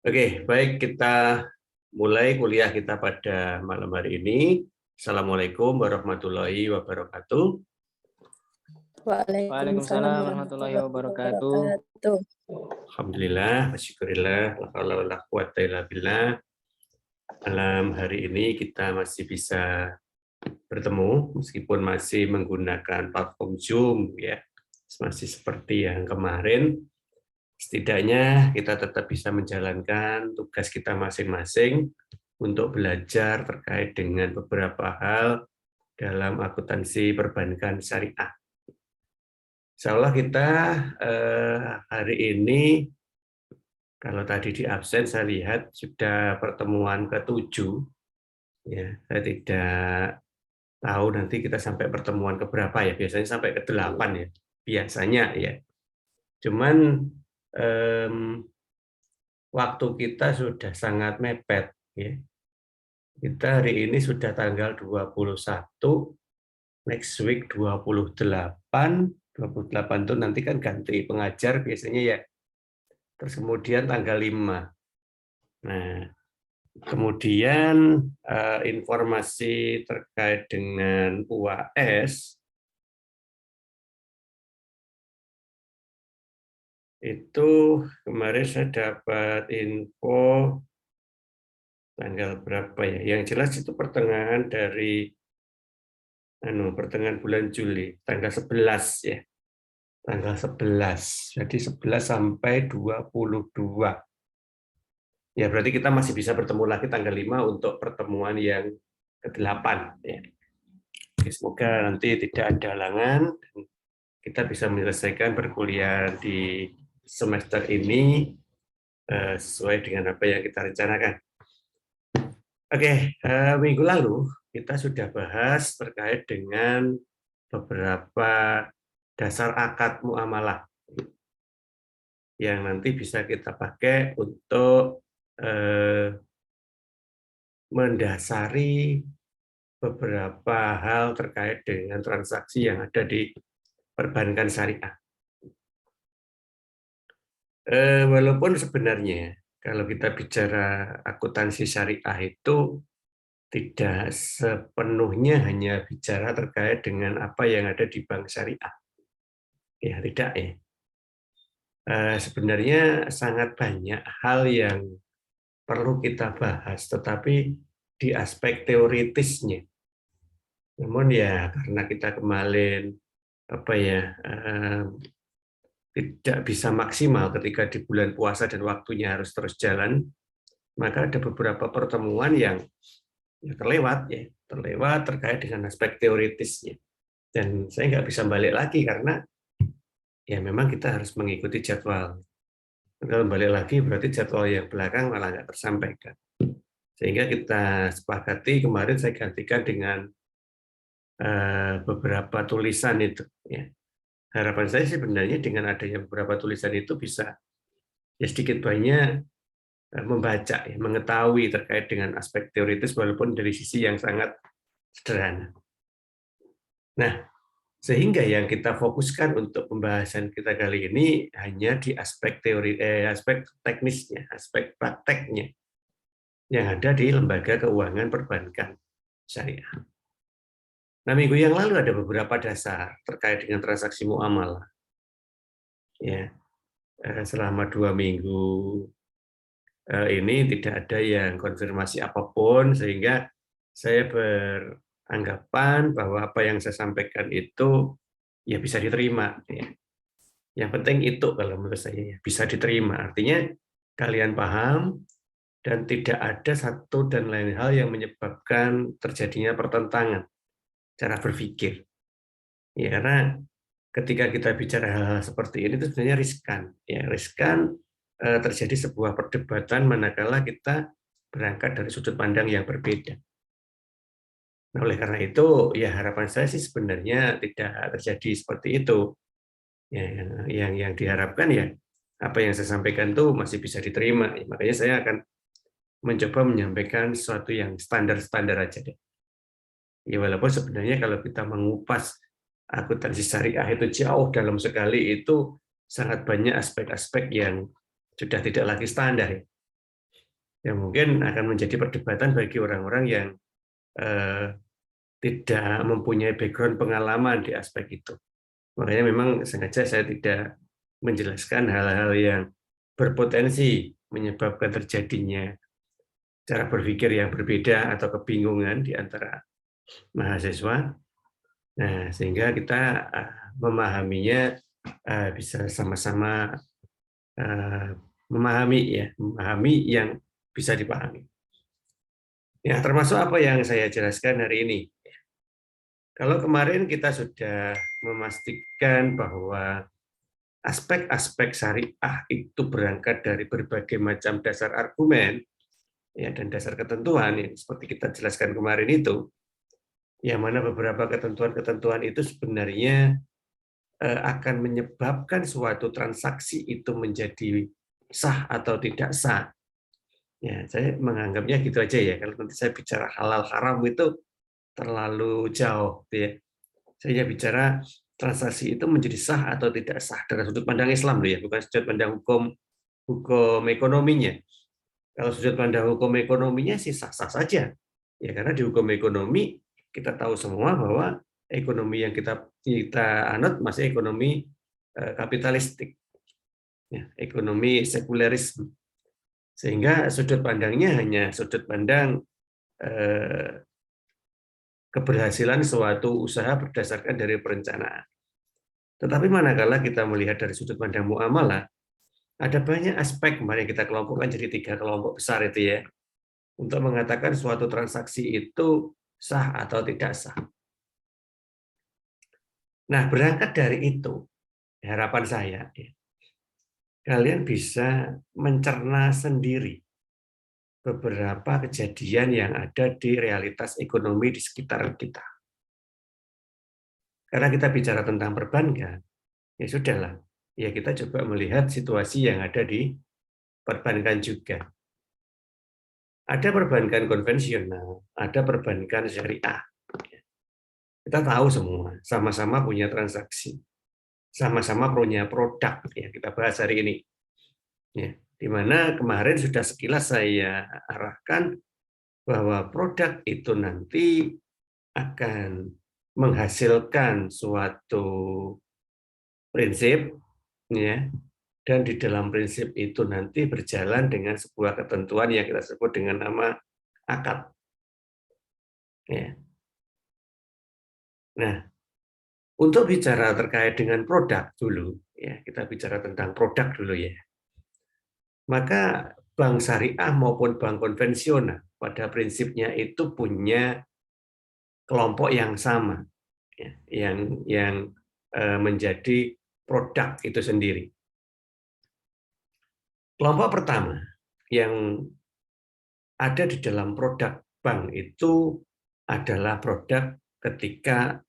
Oke, baik, kita mulai kuliah kita pada malam hari ini. Assalamualaikum warahmatullahi wabarakatuh. Waalaikumsalam Waalaikumsalam warahmatullahi warahmatullahi wabarakatuh. wabarakatuh. Alhamdulillah, wasyukurillah, la haula wala quwata illa billah. Malam hari ini kita masih bisa bertemu, meskipun masih menggunakan platform Zoom, ya, masih seperti yang kemarin. Setidaknya kita tetap bisa menjalankan tugas kita masing-masing untuk belajar terkait dengan beberapa hal dalam akuntansi perbankan syariah. Insya Allah kita hari ini, kalau tadi di absen saya lihat sudah pertemuan ke-7. Ya, saya tidak tahu nanti kita sampai pertemuan keberapa ya, biasanya sampai ke-8 ya, biasanya ya. Cuman waktu kita sudah sangat mepet ya. Kita hari ini sudah tanggal 21, next week 28 itu nanti kan ganti pengajar biasanya ya. Terus kemudian tanggal 5. Nah, kemudian informasi terkait dengan UAS itu kemarin saya dapat info tanggal berapa ya? Yang jelas itu pertengahan dari pertengahan bulan Juli, tanggal 11 ya. Tanggal 11. Jadi 11 sampai 22. Ya, berarti kita masih bisa bertemu lagi tanggal 5 untuk pertemuan yang ke-8 ya. Oke, semoga nanti tidak ada halangan dan kita bisa menyelesaikan perkuliahan di semester ini sesuai dengan apa yang kita rencanakan. Oke, minggu lalu kita sudah bahas terkait dengan beberapa dasar akad muamalah yang nanti bisa kita pakai untuk mendasari beberapa hal terkait dengan transaksi yang ada di perbankan syariah. Walaupun sebenarnya kalau kita bicara akuntansi syariah itu tidak sepenuhnya hanya bicara terkait dengan apa yang ada di bank syariah. Ya, tidak ya. Sebenarnya sangat banyak hal yang perlu kita bahas, tetapi di aspek teoritisnya. Namun ya karena kita kemarin tidak bisa maksimal ketika di bulan puasa dan waktunya harus terus jalan, maka ada beberapa pertemuan yang terlewat terkait dengan aspek teoritisnya. Dan saya nggak bisa balik lagi karena ya memang kita harus mengikuti jadwal. Kalau balik lagi berarti jadwal yang belakang malah nggak tersampaikan. Sehingga kita sepakati kemarin saya gantikan dengan beberapa tulisan itu. Ya. Harapan saya sebenarnya dengan adanya beberapa tulisan itu bisa ya sedikit banyak membaca, ya, mengetahui terkait dengan aspek teoritis walaupun dari sisi yang sangat sederhana. Nah, sehingga yang kita fokuskan untuk pembahasan kita kali ini hanya di aspek aspek teknisnya, aspek prakteknya yang ada di lembaga keuangan perbankan syariah. Nah, minggu yang lalu ada beberapa dasar terkait dengan transaksi muamalah. Ya, selama 2 minggu ini tidak ada yang konfirmasi apapun, sehingga saya beranggapan bahwa apa yang saya sampaikan itu ya bisa diterima. Ya. Yang penting itu kalau menurut saya ya, bisa diterima. Artinya kalian paham dan tidak ada satu dan lain hal yang menyebabkan terjadinya pertentangan cara berpikir. Ya, karena ketika kita bicara hal-hal seperti ini itu sebenarnya riskan. Ya, riskan terjadi sebuah perdebatan manakala kita berangkat dari sudut pandang yang berbeda. Nah, oleh karena itu, ya harapan saya sih sebenarnya tidak terjadi seperti itu. Ya, yang diharapkan ya apa yang saya sampaikan itu masih bisa diterima. Ya, makanya saya akan mencoba menyampaikan sesuatu yang standar-standar aja deh. Ya walaupun sebenarnya kalau kita mengupas akuntansi syariah itu jauh dalam sekali, itu sangat banyak aspek-aspek yang sudah tidak lagi standar. yang mungkin akan menjadi perdebatan bagi orang-orang yang tidak mempunyai background pengalaman di aspek itu. Makanya memang sengaja saya tidak menjelaskan hal-hal yang berpotensi menyebabkan terjadinya cara berpikir yang berbeda atau kebingungan di antara mahasiswa. Nah, sehingga kita memahaminya bisa sama-sama memahami yang bisa dipahami. Ya, termasuk apa yang saya jelaskan hari ini. Kalau kemarin kita sudah memastikan bahwa aspek-aspek syariah itu berangkat dari berbagai macam dasar argumen ya dan dasar ketentuan yang seperti kita jelaskan kemarin itu, yang mana beberapa ketentuan-ketentuan itu sebenarnya akan menyebabkan suatu transaksi itu menjadi sah atau tidak sah. Ya, saya menganggapnya gitu aja ya. Kalau nanti saya bicara halal haram itu terlalu jauh, gitu ya. Saya bicara transaksi itu menjadi sah atau tidak sah dari sudut pandang Islam, loh ya, bukan sudut pandang hukum ekonominya. Kalau sudut pandang hukum ekonominya sih sah-sah saja, ya karena di hukum ekonomi kita tahu semua bahwa ekonomi yang kita anut masih ekonomi kapitalistik, ya, ekonomi sekulerisme, sehingga sudut pandangnya hanya sudut pandang keberhasilan suatu usaha berdasarkan dari perencanaan. Tetapi manakala kita melihat dari sudut pandang muamalah, ada banyak aspek, kemarin kita kelompokkan jadi 3 kelompok besar itu ya, untuk mengatakan suatu transaksi itu sah atau tidak sah. Nah, berangkat dari itu, harapan saya, ya, kalian bisa mencerna sendiri beberapa kejadian yang ada di realitas ekonomi di sekitar kita. Karena kita bicara tentang perbankan, ya sudahlah, ya kita coba melihat situasi yang ada di perbankan juga. Ada perbankan konvensional, ada perbankan syariah. Kita tahu semua, sama-sama punya transaksi, sama-sama punya produk. Ya, kita bahas hari ini. Ya, di mana kemarin sudah sekilas saya arahkan bahwa produk itu nanti akan menghasilkan suatu prinsip, ya, dan di dalam prinsip itu nanti berjalan dengan sebuah ketentuan yang kita sebut dengan nama akad. Ya. Nah, untuk bicara terkait dengan produk dulu, ya kita bicara tentang produk dulu ya. Maka bank syariah maupun bank konvensional pada prinsipnya itu punya kelompok yang sama, ya, yang menjadi produk itu sendiri. Kelompok pertama yang ada di dalam produk bank itu adalah produk ketika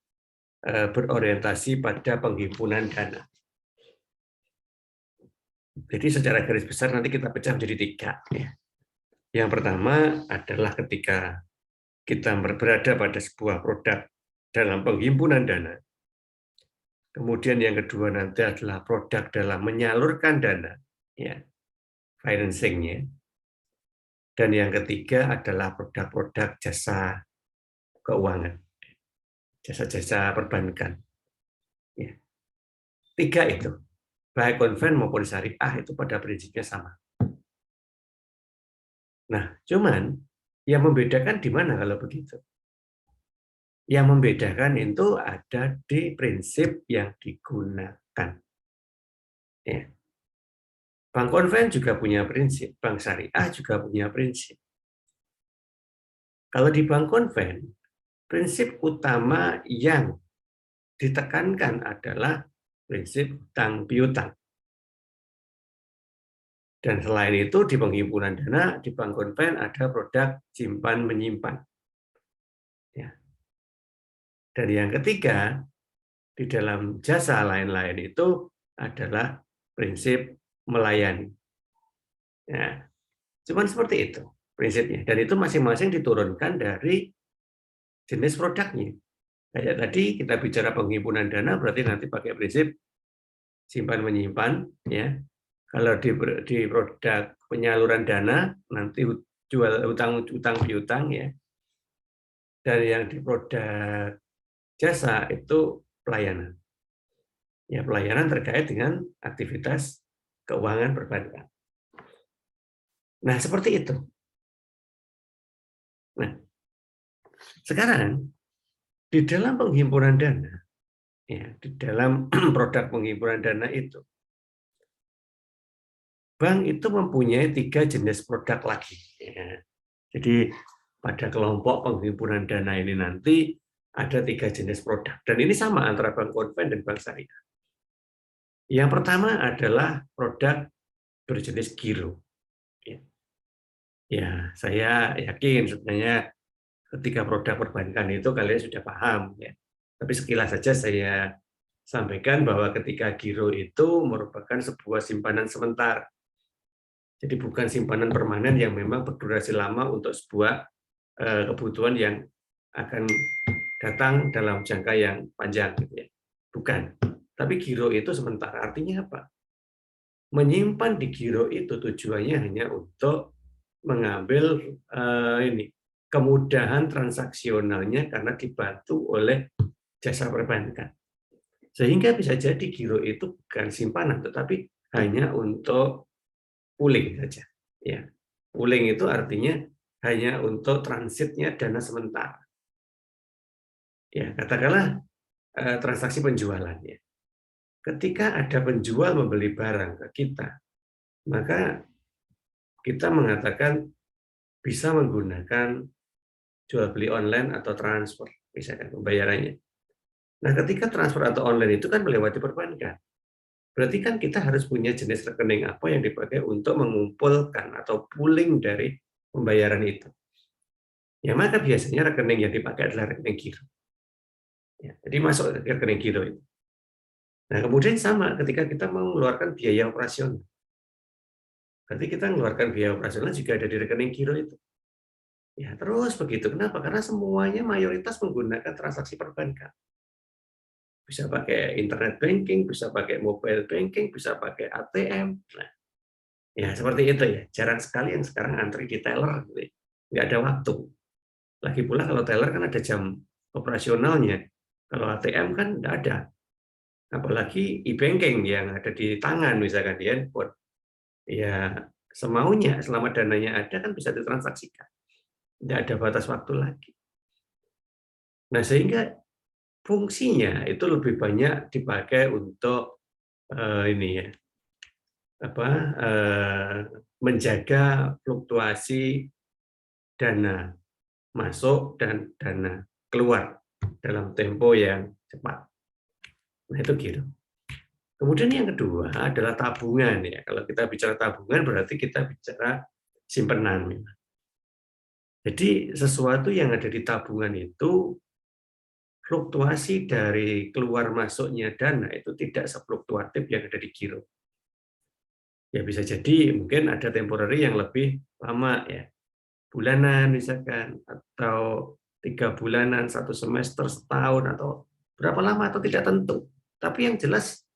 berorientasi pada penghimpunan dana. Jadi secara garis besar nanti kita pecah menjadi 3. Ya. Yang pertama adalah ketika kita berada pada sebuah produk dalam penghimpunan dana. Kemudian yang kedua nanti adalah produk dalam menyalurkan dana, ya, financing-nya. Dan yang ketiga adalah produk-produk jasa keuangan, jasa-jasa perbankan. Ya. 3 itu, baik konven maupun syariah itu pada prinsipnya sama. Nah, cuman yang membedakan di mana kalau begitu? Yang membedakan itu ada di prinsip yang digunakan. Ya. Bank konven juga punya prinsip, bank syariah juga punya prinsip. Kalau di bank konven, prinsip utama yang ditekankan adalah prinsip hutang piutang. Dan selain itu di penghimpunan dana, di bank konven ada produk simpan menyimpan. Ya. Dan yang ketiga, di dalam jasa lain-lain itu adalah prinsip melayani. Ya. Cuman seperti itu prinsipnya. Dan itu masing-masing diturunkan dari jenis produknya. Kayak tadi kita bicara penghimpunan dana, berarti nanti pakai prinsip simpan menyimpan. Ya. Kalau di produk penyaluran dana, nanti jual utang piutang ya. Dan yang di produk jasa itu pelayanan. Ya, pelayanan terkait dengan aktivitas keuangan perbankan. Nah, seperti itu. Nah, sekarang di dalam penghimpunan dana, ya, di dalam produk penghimpunan dana itu, bank itu mempunyai 3 jenis produk lagi. Ya. Jadi pada kelompok penghimpunan dana ini nanti ada 3 jenis produk. Dan ini sama antara bank konven dan bank syariah. Yang pertama adalah produk berjenis giro. Ya, ya, saya yakin sebenarnya ketika produk perbankan itu kalian sudah paham. Ya. Tapi sekilas saja saya sampaikan bahwa ketika giro itu merupakan sebuah simpanan sementara. Jadi bukan simpanan permanen yang memang berdurasi lama untuk sebuah kebutuhan yang akan datang dalam jangka yang panjang. Gitu ya. Bukan. Tapi giro itu sementara. Artinya apa? Menyimpan di giro itu tujuannya hanya untuk mengambil kemudahan transaksionalnya karena dibantu oleh jasa perbankan. Sehingga bisa jadi giro itu bukan simpanan, tetapi hanya untuk pooling saja. Ya. Pooling itu artinya hanya untuk transitnya dana sementara. Ya, katakanlah transaksi penjualan. Ya. Ketika ada penjual membeli barang ke kita, maka kita mengatakan bisa menggunakan jual beli online atau transfer, misalkan pembayarannya. Nah, ketika transfer atau online itu kan melewati perbankan. Berarti kan kita harus punya jenis rekening apa yang dipakai untuk mengumpulkan atau pooling dari pembayaran itu. Ya, maka biasanya rekening yang dipakai adalah rekening giro. Ya, jadi masuk ke rekening giro itu. Nah, kemudian sama ketika kita mau mengeluarkan biaya operasional. Berarti kita mengeluarkan biaya operasional juga ada di rekening giro itu. Ya, terus begitu. Kenapa? Karena semuanya mayoritas menggunakan transaksi perbankan. Bisa pakai internet banking, bisa pakai mobile banking, bisa pakai ATM. Nah, ya seperti itu ya. Jarang sekali yang sekarang antri di teller, gitu. Nggak ada waktu. Lagi pula kalau teller kan ada jam operasionalnya. Kalau ATM kan nggak ada. Apalagi e-banking yang ada di tangan, misalkan di handphone. Ya semaunya, selama dananya ada kan bisa ditransaksikan. Nggak ada batas waktu lagi. Nah, sehingga fungsinya itu lebih banyak dipakai untuk ini ya, menjaga fluktuasi dana masuk dan dana keluar dalam tempo yang cepat. Nah, itu gitu. Kemudian yang kedua adalah tabungan ya. Kalau kita bicara tabungan berarti kita bicara simpenan. Jadi sesuatu yang ada di tabungan itu fluktuasi dari keluar masuknya dana itu tidak sefluktuatif yang ada di giro. Ya bisa jadi mungkin ada temporary yang lebih lama ya, bulanan misalkan, atau 3 bulanan, 1 semester, setahun, atau berapa lama atau tidak tentu. Tapi yang jelas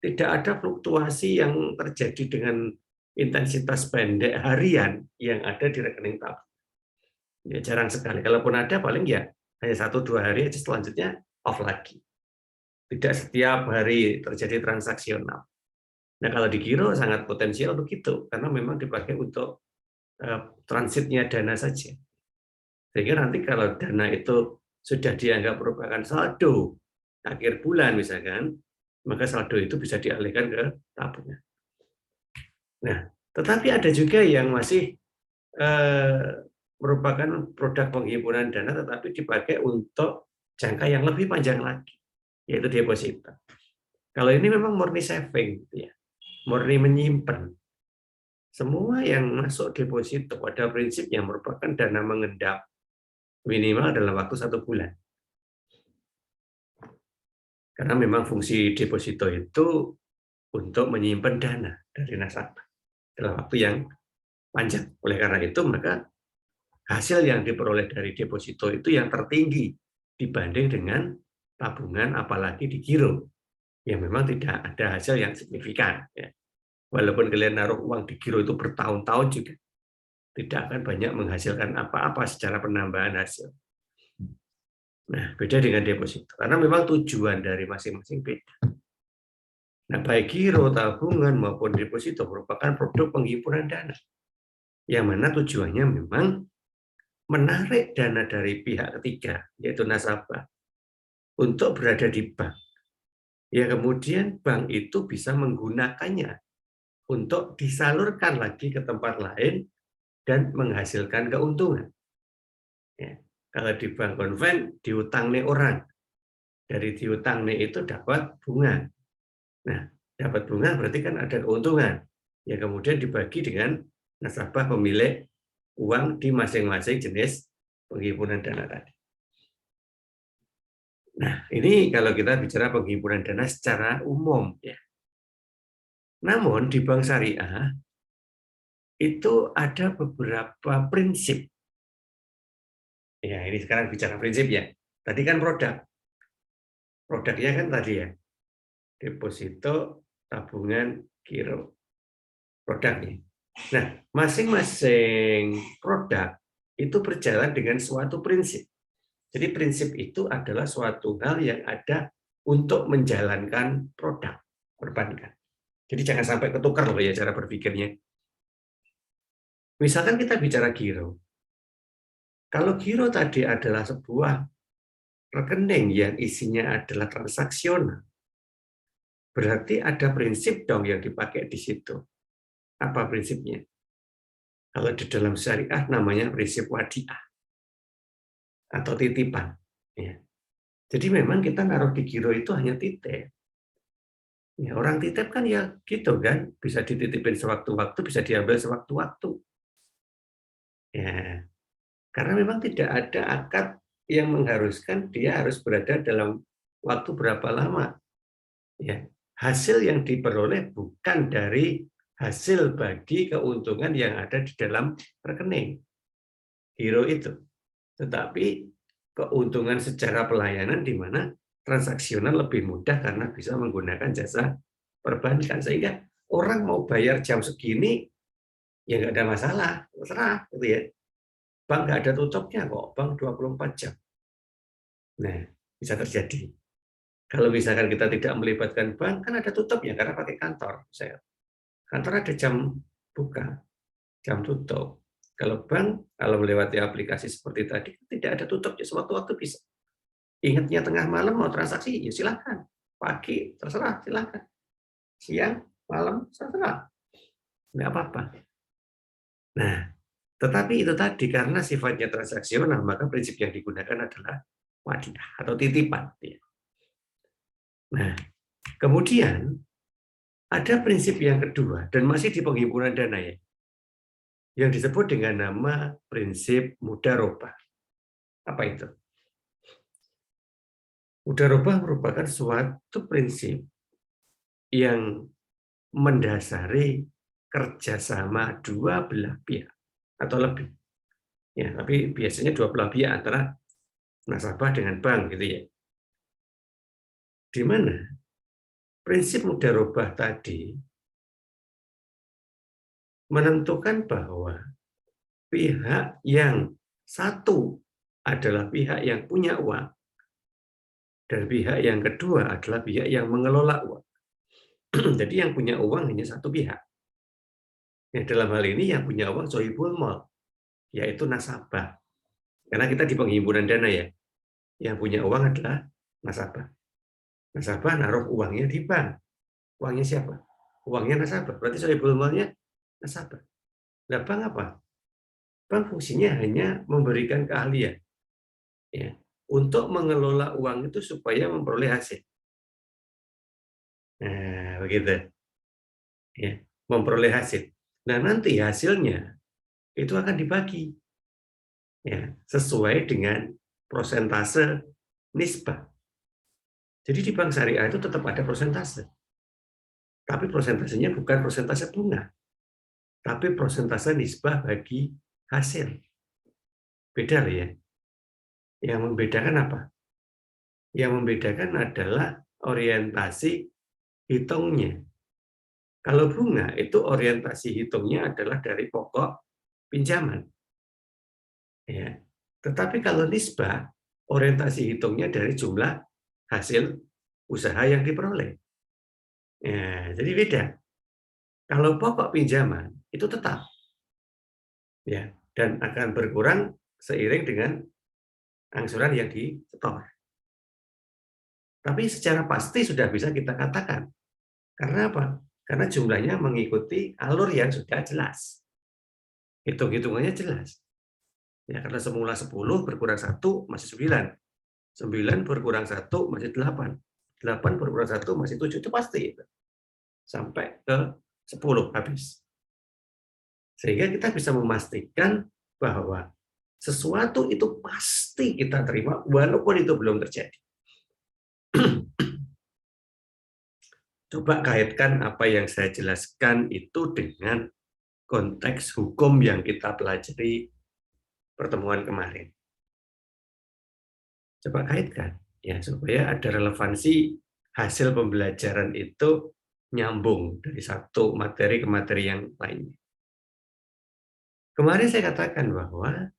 tidak ada fluktuasi yang terjadi dengan intensitas pendek harian yang ada di rekening tabungan. Ya jarang sekali. Kalaupun ada paling ya hanya 1-2 hari aja, selanjutnya off lagi. Tidak setiap hari terjadi transaksional. Nah, kalau di giro sangat potensial begitu, karena memang dipakai untuk transitnya dana saja. Sehingga nanti kalau dana itu sudah dianggap merupakan saldo akhir bulan misalkan, maka saldo itu bisa dialihkan ke tabungan. Nah, tetapi ada juga yang masih merupakan produk penghimpunan dana tetapi dipakai untuk jangka yang lebih panjang lagi, yaitu deposito. Kalau ini memang murni saving, gitu ya, murni menyimpan. Semua yang masuk deposito pada prinsipnya merupakan dana mengendap minimal dalam waktu 1 bulan. Karena memang fungsi deposito itu untuk menyimpan dana dari nasabah dalam waktu yang panjang. Oleh karena itu, maka hasil yang diperoleh dari deposito itu yang tertinggi dibanding dengan tabungan, apalagi di giro, yang memang tidak ada hasil yang signifikan. Ya. Walaupun kalian naruh uang di giro itu bertahun-tahun juga, tidak akan banyak menghasilkan apa-apa secara penambahan hasil. Nah, beda dengan deposito. Karena memang tujuan dari masing-masing beda. Nah, baik giro, tabungan, maupun deposito merupakan produk penghimpunan dana. Yang mana tujuannya memang menarik dana dari pihak ketiga, yaitu nasabah, untuk berada di bank. Ya, kemudian bank itu bisa menggunakannya untuk disalurkan lagi ke tempat lain dan menghasilkan keuntungan. Ya. Kalau di bank konven, diutang nih orang. Dari diutang nih itu dapat bunga. Nah, dapat bunga berarti kan ada keuntungan. Ya, kemudian dibagi dengan nasabah pemilik uang di masing-masing jenis penghimpunan dana tadi. Nah, ini kalau kita bicara penghimpunan dana secara umum. Ya. Namun di bank syariah, itu ada beberapa prinsip. Ya, ini sekarang bicara prinsip ya. Tadi kan produk. Produknya kan tadi ya, deposito, tabungan, giro. Produknya. Nah, masing-masing produk itu berjalan dengan suatu prinsip. Jadi prinsip itu adalah suatu hal yang ada untuk menjalankan produk perbankan. Jadi jangan sampai ketukar loh ya cara berpikirnya. Misalkan kita bicara giro. Kalau giro tadi adalah sebuah rekening yang isinya adalah transaksional, berarti ada prinsip dong yang dipakai di situ. Apa prinsipnya? Kalau di dalam syariah namanya prinsip wadiah atau titipan. Ya. Jadi memang kita naruh di giro itu hanya titip. Ya, orang titip kan ya gitu kan, bisa dititipin sewaktu-waktu, bisa diambil sewaktu-waktu. Ya, karena memang tidak ada akad yang mengharuskan dia harus berada dalam waktu berapa lama. Ya, hasil yang diperoleh bukan dari hasil bagi keuntungan yang ada di dalam rekening giro itu, tetapi keuntungan secara pelayanan di mana transaksional lebih mudah karena bisa menggunakan jasa perbankan, sehingga orang mau bayar jam segini ya nggak ada masalah, terserah gitu ya. Bank nggak ada tutupnya kok, bank 24 jam. Nah, bisa terjadi. Kalau misalkan kita tidak melibatkan bank, kan ada tutupnya karena pakai kantor. Kantor ada jam buka, jam tutup. Kalau bank, kalau melewati aplikasi seperti tadi, tidak ada tutupnya, sewaktu-waktu bisa. Ingatnya tengah malam mau transaksi, ya silakan. Pagi, terserah, silakan. Siang, malam, terserah. Nggak apa-apa. Nah, tetapi itu tadi, karena sifatnya transaksional, maka prinsip yang digunakan adalah wadiah atau titipan. Nah, kemudian ada prinsip yang kedua, dan masih di penghimpunan dana ya, yang disebut dengan nama prinsip mudharabah. Apa itu? Mudharabah merupakan suatu prinsip yang mendasari kerjasama dua belah pihak atau lebih. Ya, tapi biasanya dua belah pihak antara nasabah dengan bank gitu ya. Di mana prinsip mudharabah tadi menentukan bahwa pihak yang satu adalah pihak yang punya uang dan pihak yang kedua adalah pihak yang mengelola uang. Jadi yang punya uang hanya satu pihak. Yang dalam hal ini yang punya uang sohibul mal, yaitu nasabah. Karena kita di penghimpunan dana ya, yang punya uang adalah nasabah. Nasabah naruh uangnya di bank. Uangnya siapa? Uangnya nasabah. Berarti sohibul malnya nasabah. Nah, bank apa? Bank fungsinya hanya memberikan keahlian ya, untuk mengelola uang itu supaya memperoleh hasil. Nah, begitu. Ya, memperoleh hasil. Nah, nanti hasilnya itu akan dibagi ya, sesuai dengan prosentase nisbah. Jadi di bank syariah itu tetap ada prosentase. Tapi prosentasenya bukan prosentase bunga, tapi prosentase nisbah bagi hasil. Beda loh ya. Yang membedakan apa? Yang membedakan adalah orientasi hitungnya. Kalau bunga itu orientasi hitungnya adalah dari pokok pinjaman. Ya. Tetapi kalau nisbah, orientasi hitungnya dari jumlah hasil usaha yang diperoleh. Ya, jadi beda. Kalau pokok pinjaman itu tetap, ya, dan akan berkurang seiring dengan angsuran yang disetor. Tapi secara pasti sudah bisa kita katakan. Karena apa? Karena jumlahnya mengikuti alur yang sudah jelas. Hitung-hitungannya jelas. Ya, karena semula 10 berkurang 1 masih 9. 9 berkurang 1 masih 8. 8 berkurang 1 masih 7. Itu pasti. Sampai ke 10 habis. Sehingga kita bisa memastikan bahwa sesuatu itu pasti kita terima walaupun itu belum terjadi. Coba kaitkan apa yang saya jelaskan itu dengan konteks hukum yang kita pelajari pertemuan kemarin. Coba kaitkan ya supaya ada relevansi hasil pembelajaran itu nyambung dari satu materi ke materi yang lainnya. Kemarin saya katakan bahwa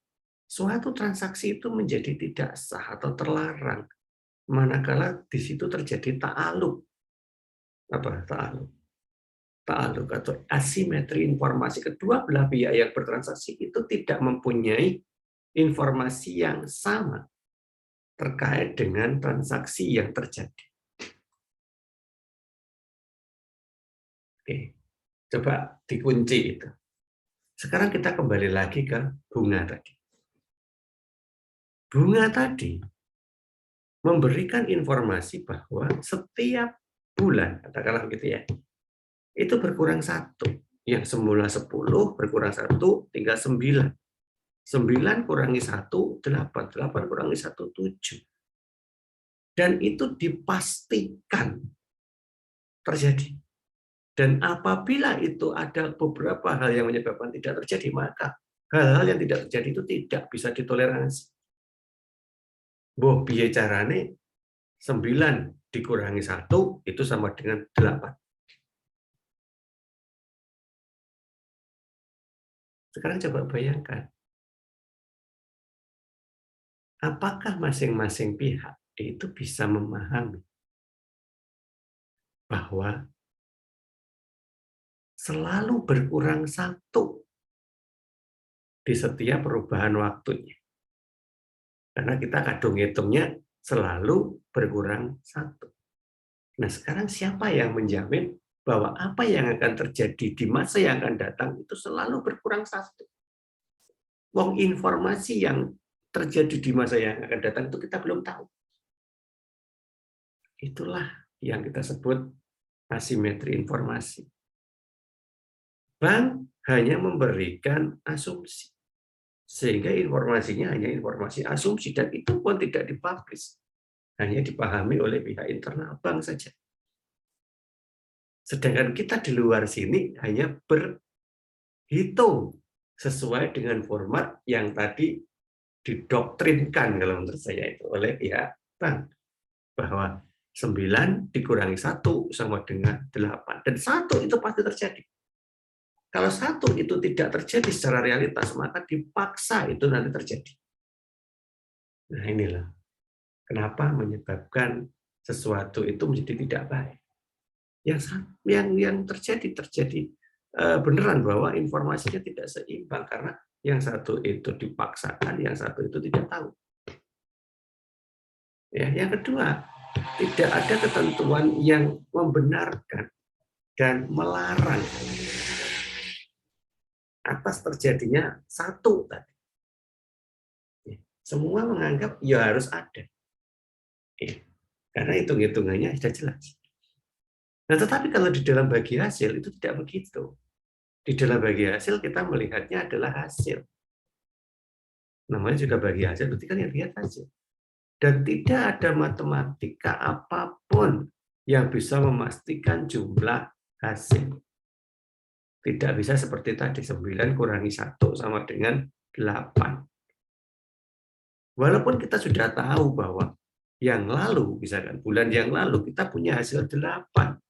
suatu transaksi itu menjadi tidak sah atau terlarang manakala di situ terjadi ta'aluk. Apa ta'aluk? Ta'aluk atau asimetri informasi kedua belah pihak yang bertransaksi itu tidak mempunyai informasi yang sama terkait dengan transaksi yang terjadi. Oke, coba dikunci itu. Sekarang kita kembali lagi ke bunga tadi. Bunga tadi memberikan informasi bahwa setiap bulan, katakanlah begitu ya, itu berkurang 1. Yang semula 10 berkurang 1, tinggal 9. 9 kurangi 1, 8. 8 kurangi 1, 7. Dan itu dipastikan terjadi. Dan apabila itu ada beberapa hal yang menyebabkan tidak terjadi, maka hal-hal yang tidak terjadi itu tidak bisa ditoleransi. Boh, piye carane 9 dikurangi 1 itu sama dengan 8. Sekarang coba bayangkan. Apakah masing-masing pihak itu bisa memahami bahwa selalu berkurang 1 di setiap perubahan waktunya. Karena kita kadung hitungnya selalu berkurang 1. Nah, sekarang siapa yang menjamin bahwa apa yang akan terjadi di masa yang akan datang itu selalu berkurang 1? Wong informasi yang terjadi di masa yang akan datang itu kita belum tahu. Itulah yang kita sebut asimetri informasi. Bank hanya memberikan asumsi. Sehingga informasinya hanya informasi asumsi dan itu pun tidak dipublish. Hanya dipahami oleh pihak internal bank saja. Sedangkan kita di luar sini hanya berhitung sesuai dengan format yang tadi didoktrinkan kalau menurut saya itu oleh pihak bank. Bahwa 9 dikurangi 1 sama dengan 8. Dan 1 itu pasti terjadi. Kalau 1 itu tidak terjadi secara realitas, maka dipaksa itu nanti terjadi. Nah inilah kenapa menyebabkan sesuatu itu menjadi tidak baik. Yang terjadi beneran bahwa informasinya tidak seimbang karena yang satu itu dipaksakan, yang satu itu tidak tahu. Ya, yang kedua, tidak ada ketentuan yang membenarkan dan melarang atas terjadinya 1 tadi. Semua menganggap ya harus ada. Karena hitung-hitungannya sudah jelas. Nah, tetapi kalau di dalam bagi hasil itu tidak begitu. Di dalam bagi hasil kita melihatnya adalah hasil. Namanya juga bagi hasil, berarti kan yang lihat hasil. Dan tidak ada matematika apapun yang bisa memastikan jumlah hasil. Tidak bisa seperti tadi, 9 kurangi 1 sama dengan 8. Walaupun kita sudah tahu bahwa yang lalu, misalkan bulan yang lalu, kita punya hasil 8.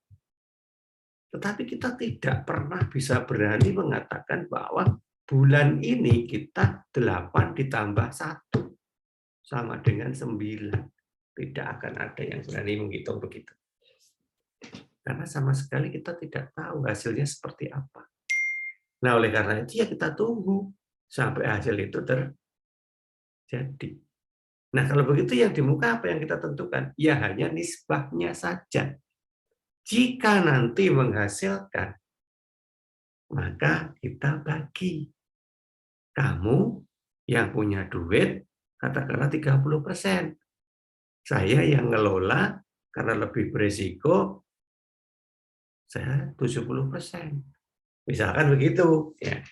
Tetapi kita tidak pernah bisa berani mengatakan bahwa bulan ini kita 8 ditambah 1 sama dengan 9. Tidak akan ada yang berani menghitung begitu. Karena sama sekali kita tidak tahu hasilnya seperti apa. Nah, oleh karena itu ya kita tunggu sampai hasil itu terjadi. Nah, kalau begitu yang di muka apa yang kita tentukan? Ya hanya nisbahnya saja. Jika nanti menghasilkan, maka kita bagi. Kamu yang punya duit, katakanlah 30%. Saya yang ngelola, karena lebih berisiko, saya 70%. Misalkan begitu. Ya.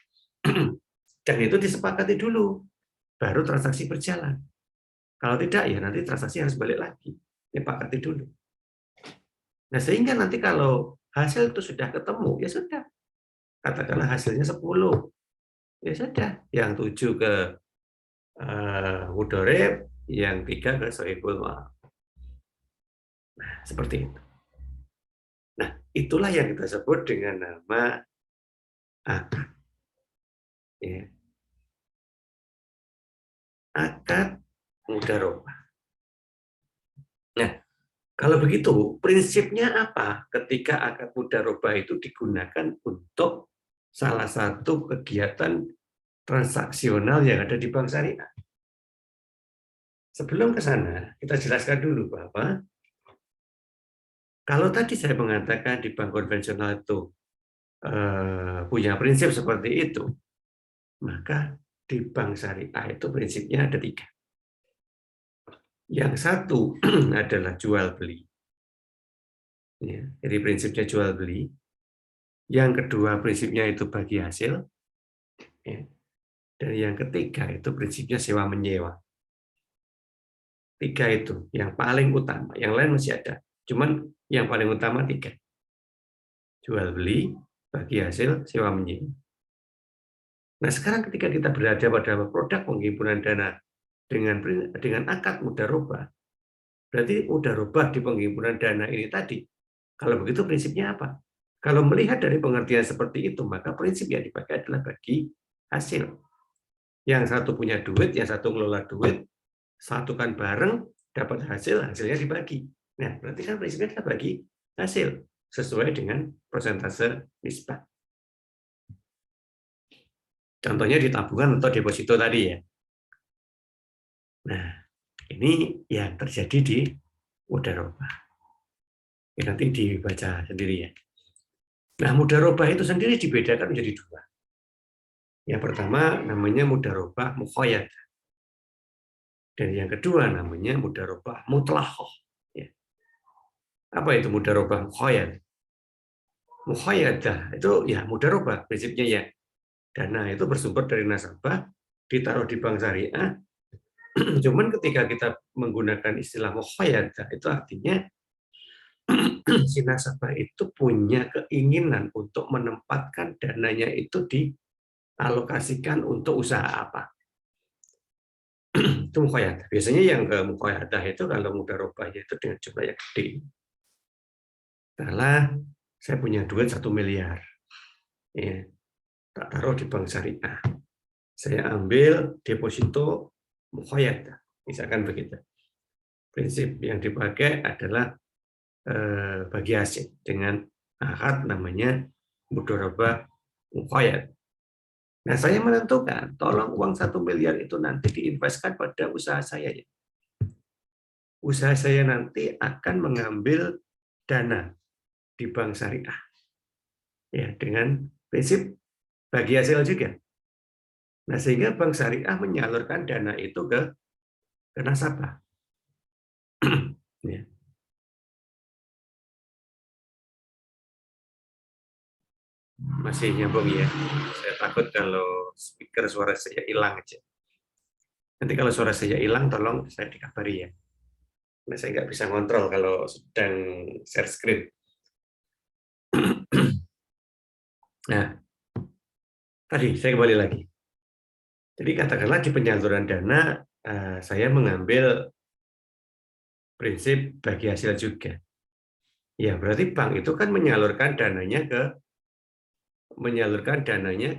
Dan itu disepakati dulu, baru transaksi berjalan. Kalau tidak, ya nanti transaksi harus balik lagi. Disepakati dulu. Nah, sehingga nanti kalau hasil itu sudah ketemu, ya sudah. Katakanlah hasilnya 10. Ya sudah. Yang 7 ke mudorib, yang 3 ke sohibul ma'ruf. Nah, seperti itu. Nah, itulah yang kita sebut dengan nama akad. Ya. Akad mudharabah. Nah, kalau begitu, prinsipnya apa ketika akad mudharabah itu digunakan untuk salah satu kegiatan transaksional yang ada di bank syariah? Sebelum ke sana, kita jelaskan dulu bahwa kalau tadi saya mengatakan di bank konvensional itu punya prinsip seperti itu, maka di bank syariah itu prinsipnya ada 3. Yang satu adalah jual beli. Ya, jadi prinsipnya jual beli. Yang kedua prinsipnya itu bagi hasil. Ya. Dan yang ketiga itu prinsipnya sewa menyewa. 3 itu yang paling utama. Yang lain masih ada. Cuman yang paling utama 3. Jual beli, bagi hasil, sewa menyewa. Nah, sekarang ketika kita berada pada produk penghimpunan dana dengan akad mudharabah, berarti mudharabah di penghimpunan dana ini tadi. Kalau begitu prinsipnya apa? Kalau melihat dari pengertian seperti itu, maka prinsip yang dipakai adalah bagi hasil. Yang satu punya duit, yang satu ngelola duit, satukan bareng, dapat hasil, hasilnya dibagi. Nah, berarti kan prinsipnya kita bagi hasil sesuai dengan persentase nisbah. Contohnya di tabungan atau deposito tadi ya. Nah, ini yang terjadi di mudharabah. Nanti dibaca sendiri ya. Nah, mudharabah itu sendiri dibedakan menjadi 2. Yang pertama namanya mudharabah mukhayyad. Dan yang kedua namanya mudharabah mutlaqah. Ya. Apa itu mudharabah mukhayyad? Mukhayyadah itu ya mudharabah prinsipnya ya. Dana itu bersumber dari nasabah, ditaruh di bank syariah. Cuman ketika kita menggunakan istilah mukhayadah itu artinya si nasabah itu punya keinginan untuk menempatkan dananya itu dialokasikan untuk usaha apa. Itu mukhayadah. Biasanya yang ke mukhayadah itu kalau mudharabahnya itu dengan jumlah yang gede. Katakanlah saya punya duit 1 miliar. Ya, tak taruh di bank syariah. Saya ambil deposito mukhayadah. Misalkan begitu. Prinsip yang dipakai adalah bagi hasil dengan akad namanya mudharabah mukhayyad. Nah, saya menentukan, tolong uang 1 miliar itu nanti diinvestkan pada usaha saya. Usaha saya nanti akan mengambil dana di bank syariah. Ya, dengan prinsip bagi hasil juga. Nah, sehingga bank syariah menyalurkan dana itu ke nasabah. Ya. Masih nyambung ya. Saya takut kalau speaker suara saya hilang aja. Nanti kalau suara saya hilang, tolong saya dikabari ya. Nah, saya nggak bisa ngontrol kalau sedang share screen. Nah, tadi saya kembali lagi. Jadi katakanlah di penyaluran dana, saya mengambil prinsip bagi hasil juga. Ya, berarti bank itu kan menyalurkan dananya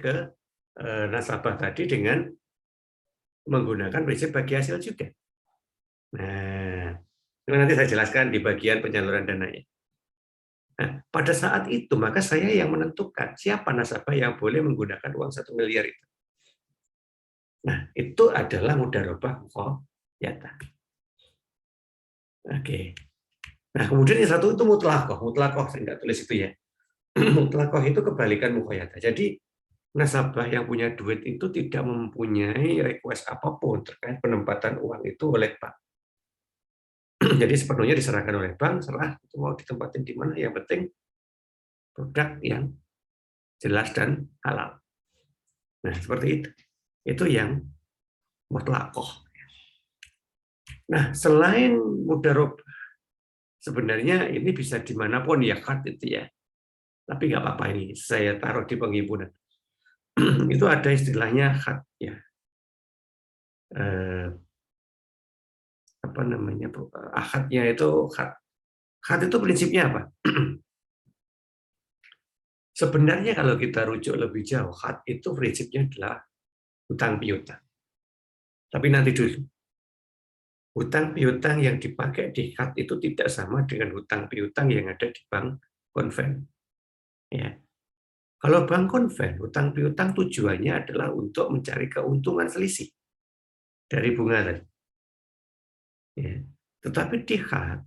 ke nasabah tadi dengan menggunakan prinsip bagi hasil juga. Nah, itu nanti saya jelaskan di bagian penyaluran dananya. Nah, pada saat itu maka saya yang menentukan siapa nasabah yang boleh menggunakan uang 1 miliar itu. Nah, itu adalah mudharabah muqayyadah. Oke. Nah, kemudian yang satu itu mutlakoh. Mutlakoh saya nggak tulis itu ya. Mutlakoh itu kebalikan muqayyadah. Jadi nasabah yang punya duit itu tidak mempunyai request apapun terkait penempatan uang itu oleh bank. Jadi sepenuhnya diserahkan oleh bank, serah itu mau ditempatin di mana, yang penting produk yang jelas dan halal. Nah, seperti itu. Itu yang mutlakoh. Nah, selain mudharabah, sebenarnya ini bisa dimanapun ya kad itu ya. Tapi nggak apa-apa ini, saya taruh di penghimpunan. Itu ada istilahnya kad ya. Apa namanya? Akadnya itu kad. Kad itu prinsipnya apa? Sebenarnya kalau kita rujuk lebih jauh, kad itu prinsipnya adalah hutang piutang. Tapi nanti dulu, hutang piutang yang dipakai di kad itu tidak sama dengan hutang piutang yang ada di bank konven. Ya. Kalau bank konven, hutang piutang tujuannya adalah untuk mencari keuntungan selisih dari bunga tadi. Ya. Tetapi di kad,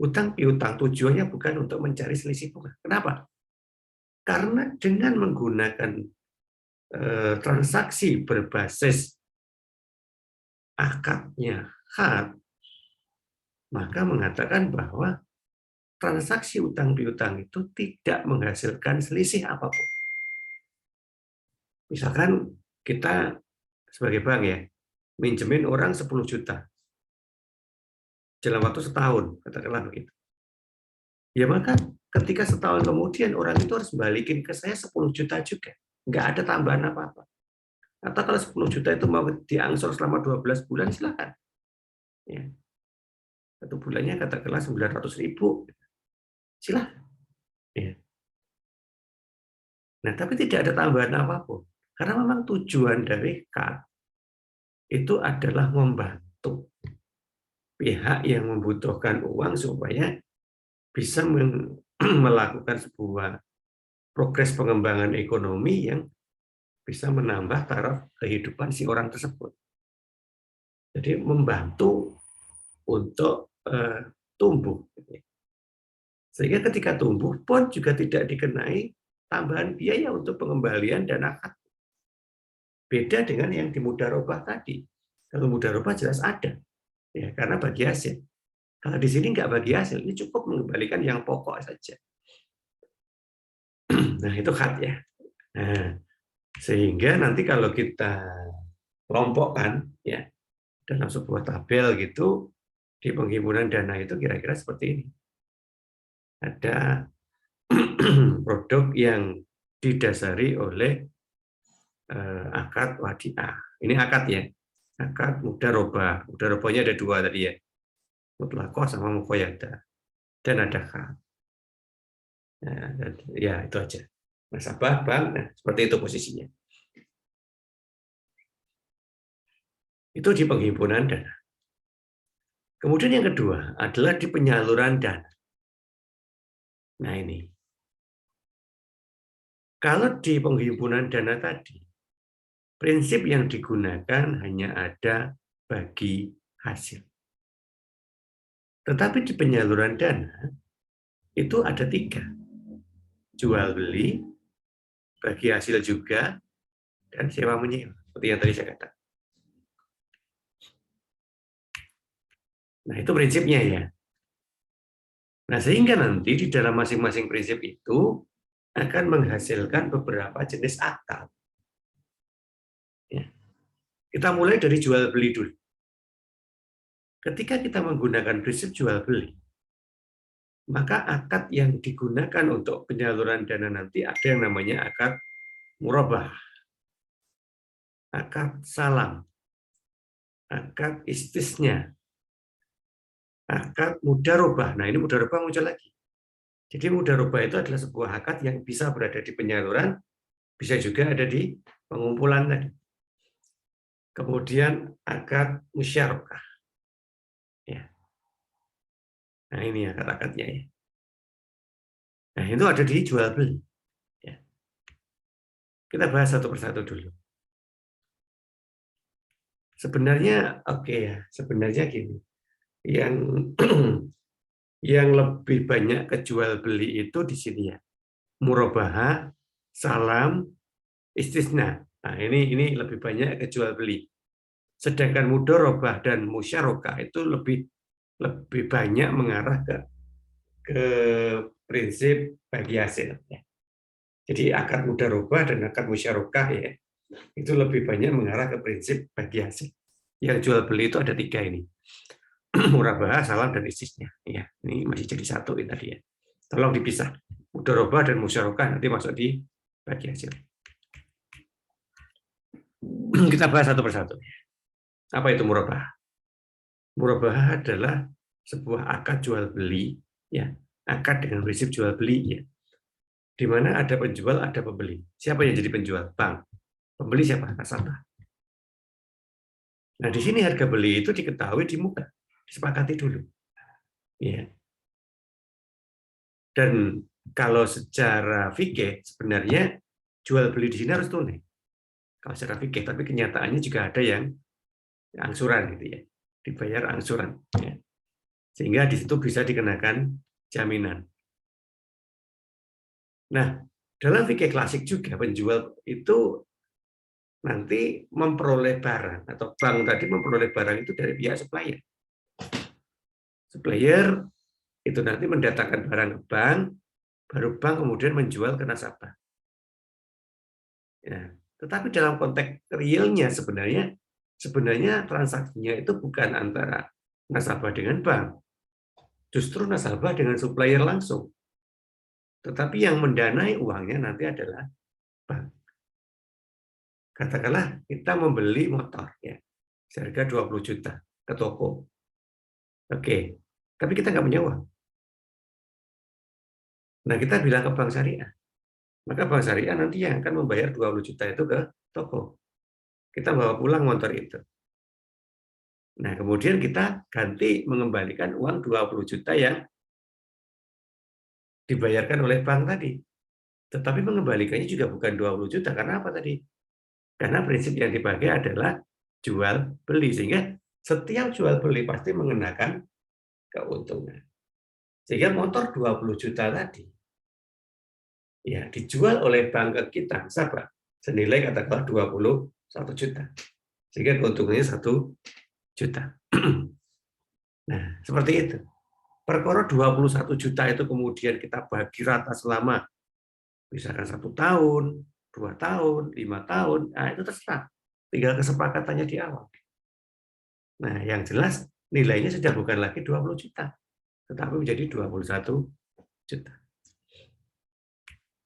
hutang piutang tujuannya bukan untuk mencari selisih bunga. Kenapa? Karena dengan menggunakan transaksi berbasis akadnya kad, maka mengatakan bahwa transaksi utang piutang itu tidak menghasilkan selisih apapun. Misalkan kita sebagai bank ya, minjemin orang 10 juta dalam waktu setahun, katakanlah begitu. Ya maka ketika setahun kemudian orang itu harus balikin ke saya 10 juta juga. Nggak ada tambahan apa-apa. Atau kalau 10 juta itu mau diangsur selama 12 bulan, silakan. Ya. Satu bulannya katakanlah 900.000. Silakan. Ya. Nah, tapi tidak ada tambahan apapun. Karena memang tujuan dari kad itu adalah membantu pihak yang membutuhkan uang supaya bisa melakukan sebuah progres pengembangan ekonomi yang bisa menambah taraf kehidupan si orang tersebut. Jadi membantu untuk tumbuh. Sehingga ketika tumbuh pun juga tidak dikenai tambahan biaya untuk pengembalian dana kad. Beda dengan yang di mudharabah tadi. Kalau mudharabah jelas ada, ya karena bagi hasil. Kalau di sini nggak bagi hasil, ini cukup mengembalikan yang pokok saja. Nah itu kad ya. Nah, sehingga nanti kalau kita kelompokkan ya dalam sebuah tabel gitu di penghimpunan dana itu kira-kira seperti ini. Ada produk yang didasari oleh akad wadiah. Ini akad ya. Akad mudharabah. Mudharabahnya ada dua tadi ya. Mutlakoh sama muqayyadah. Dan ada kad. Nah, ya itu aja. Nasabah, bank, nah, seperti itu posisinya. Itu di penghimpunan dana. Kemudian yang kedua adalah di penyaluran dana. Nah ini. Kalau di penghimpunan dana tadi, prinsip yang digunakan hanya ada bagi hasil. Tetapi di penyaluran dana, itu ada 3. Jual beli, bagi hasil juga, dan sewa menyewa. Seperti yang tadi saya katakan. Nah itu prinsipnya ya. Nah sehingga nanti di dalam masing-masing prinsip itu akan menghasilkan beberapa jenis akad. Ya. Kita mulai dari jual beli dulu. Ketika kita menggunakan prinsip jual beli, maka akad yang digunakan untuk penyaluran dana nanti ada yang namanya akad murabah, akad salam, akad istisnya, akad mudharabah. Nah ini mudharabah muncul lagi. Jadi mudharabah itu adalah sebuah akad yang bisa berada di penyaluran Bisa juga ada di pengumpulan tadi. Kemudian akad musyarakah. Ya. Nah ini akad-akadnya ya. Nah itu ada di jual beli. Ya. Kita bahas satu persatu dulu. Sebenarnya oke ya, sebenarnya gini. Yang yang lebih banyak kejual beli itu di sini ya. Murabahah, salam, istisna. Nah, ini lebih banyak kejual beli. Sedangkan mudharabah dan musyarakah itu lebih lebih banyak mengarah ke prinsip bagi hasil. Ya. Jadi akad mudharabah dan akad musyarakah ya itu lebih banyak mengarah ke prinsip bagi hasil. Yang jual beli itu ada 3 ini. Murabahah, salam, dan istisna. Ya, ini masih jadi satu ini tadi ya. Tolong dipisah. Mudharabah dan musyarakah nanti masuk di bagi hasil. Kita bahas satu persatu. Apa itu murabahah? Murabahah adalah sebuah akad jual beli, ya, akad dengan prinsip jual beli, ya, di mana ada penjual, ada pembeli. Siapa yang jadi penjual? Bank. Pembeli siapa? Nasabah. Nah, di sini harga beli itu diketahui di muka, disepakati dulu. Ya. Dan kalau secara fikih sebenarnya jual beli di sini harus tunai. Kalau secara fikih, tapi kenyataannya juga ada yang angsuran gitu ya, dibayar angsuran. Ya. Sehingga di situ bisa dikenakan jaminan. Nah, dalam fikih klasik juga penjual itu nanti memperoleh barang atau bank tadi memperoleh barang itu dari pihak supplier. Supplier itu nanti mendatangkan barang ke bank, baru bank kemudian menjual ke nasabah. Ya. Tetapi dalam konteks realnya sebenarnya transaksinya itu bukan antara nasabah dengan bank, justru nasabah dengan supplier langsung. Tetapi yang mendanai uangnya nanti adalah bank. Katakanlah kita membeli motor ya, seharga 20 juta ke toko. Oke, tapi kita nggak punya uang. Nah, kita bilang ke bank syariah. Maka bank syariah nanti yang akan membayar 20 juta itu ke toko. Kita bawa pulang motor itu. Nah, kemudian kita ganti mengembalikan uang 20 juta yang dibayarkan oleh bank tadi. Tetapi mengembalikannya juga bukan 20 juta. Karena apa tadi? Karena prinsip yang dipakai adalah jual beli. Sehingga setiap jual beli pasti mengenakan keuntungan. Sehingga motor 20 juta tadi ya dijual oleh bank ke kita, nasabah, senilai katakanlah 21 juta. Sehingga keuntungannya 1 juta. Nah, seperti itu. Perkara 21 juta itu kemudian kita bagi rata selama misalkan 1 tahun, 2 tahun, 5 tahun, nah itu terserah. Tinggal kesepakatannya di awal. Nah, yang jelas nilainya sudah bukan lagi 20 juta, tetapi menjadi 21 juta.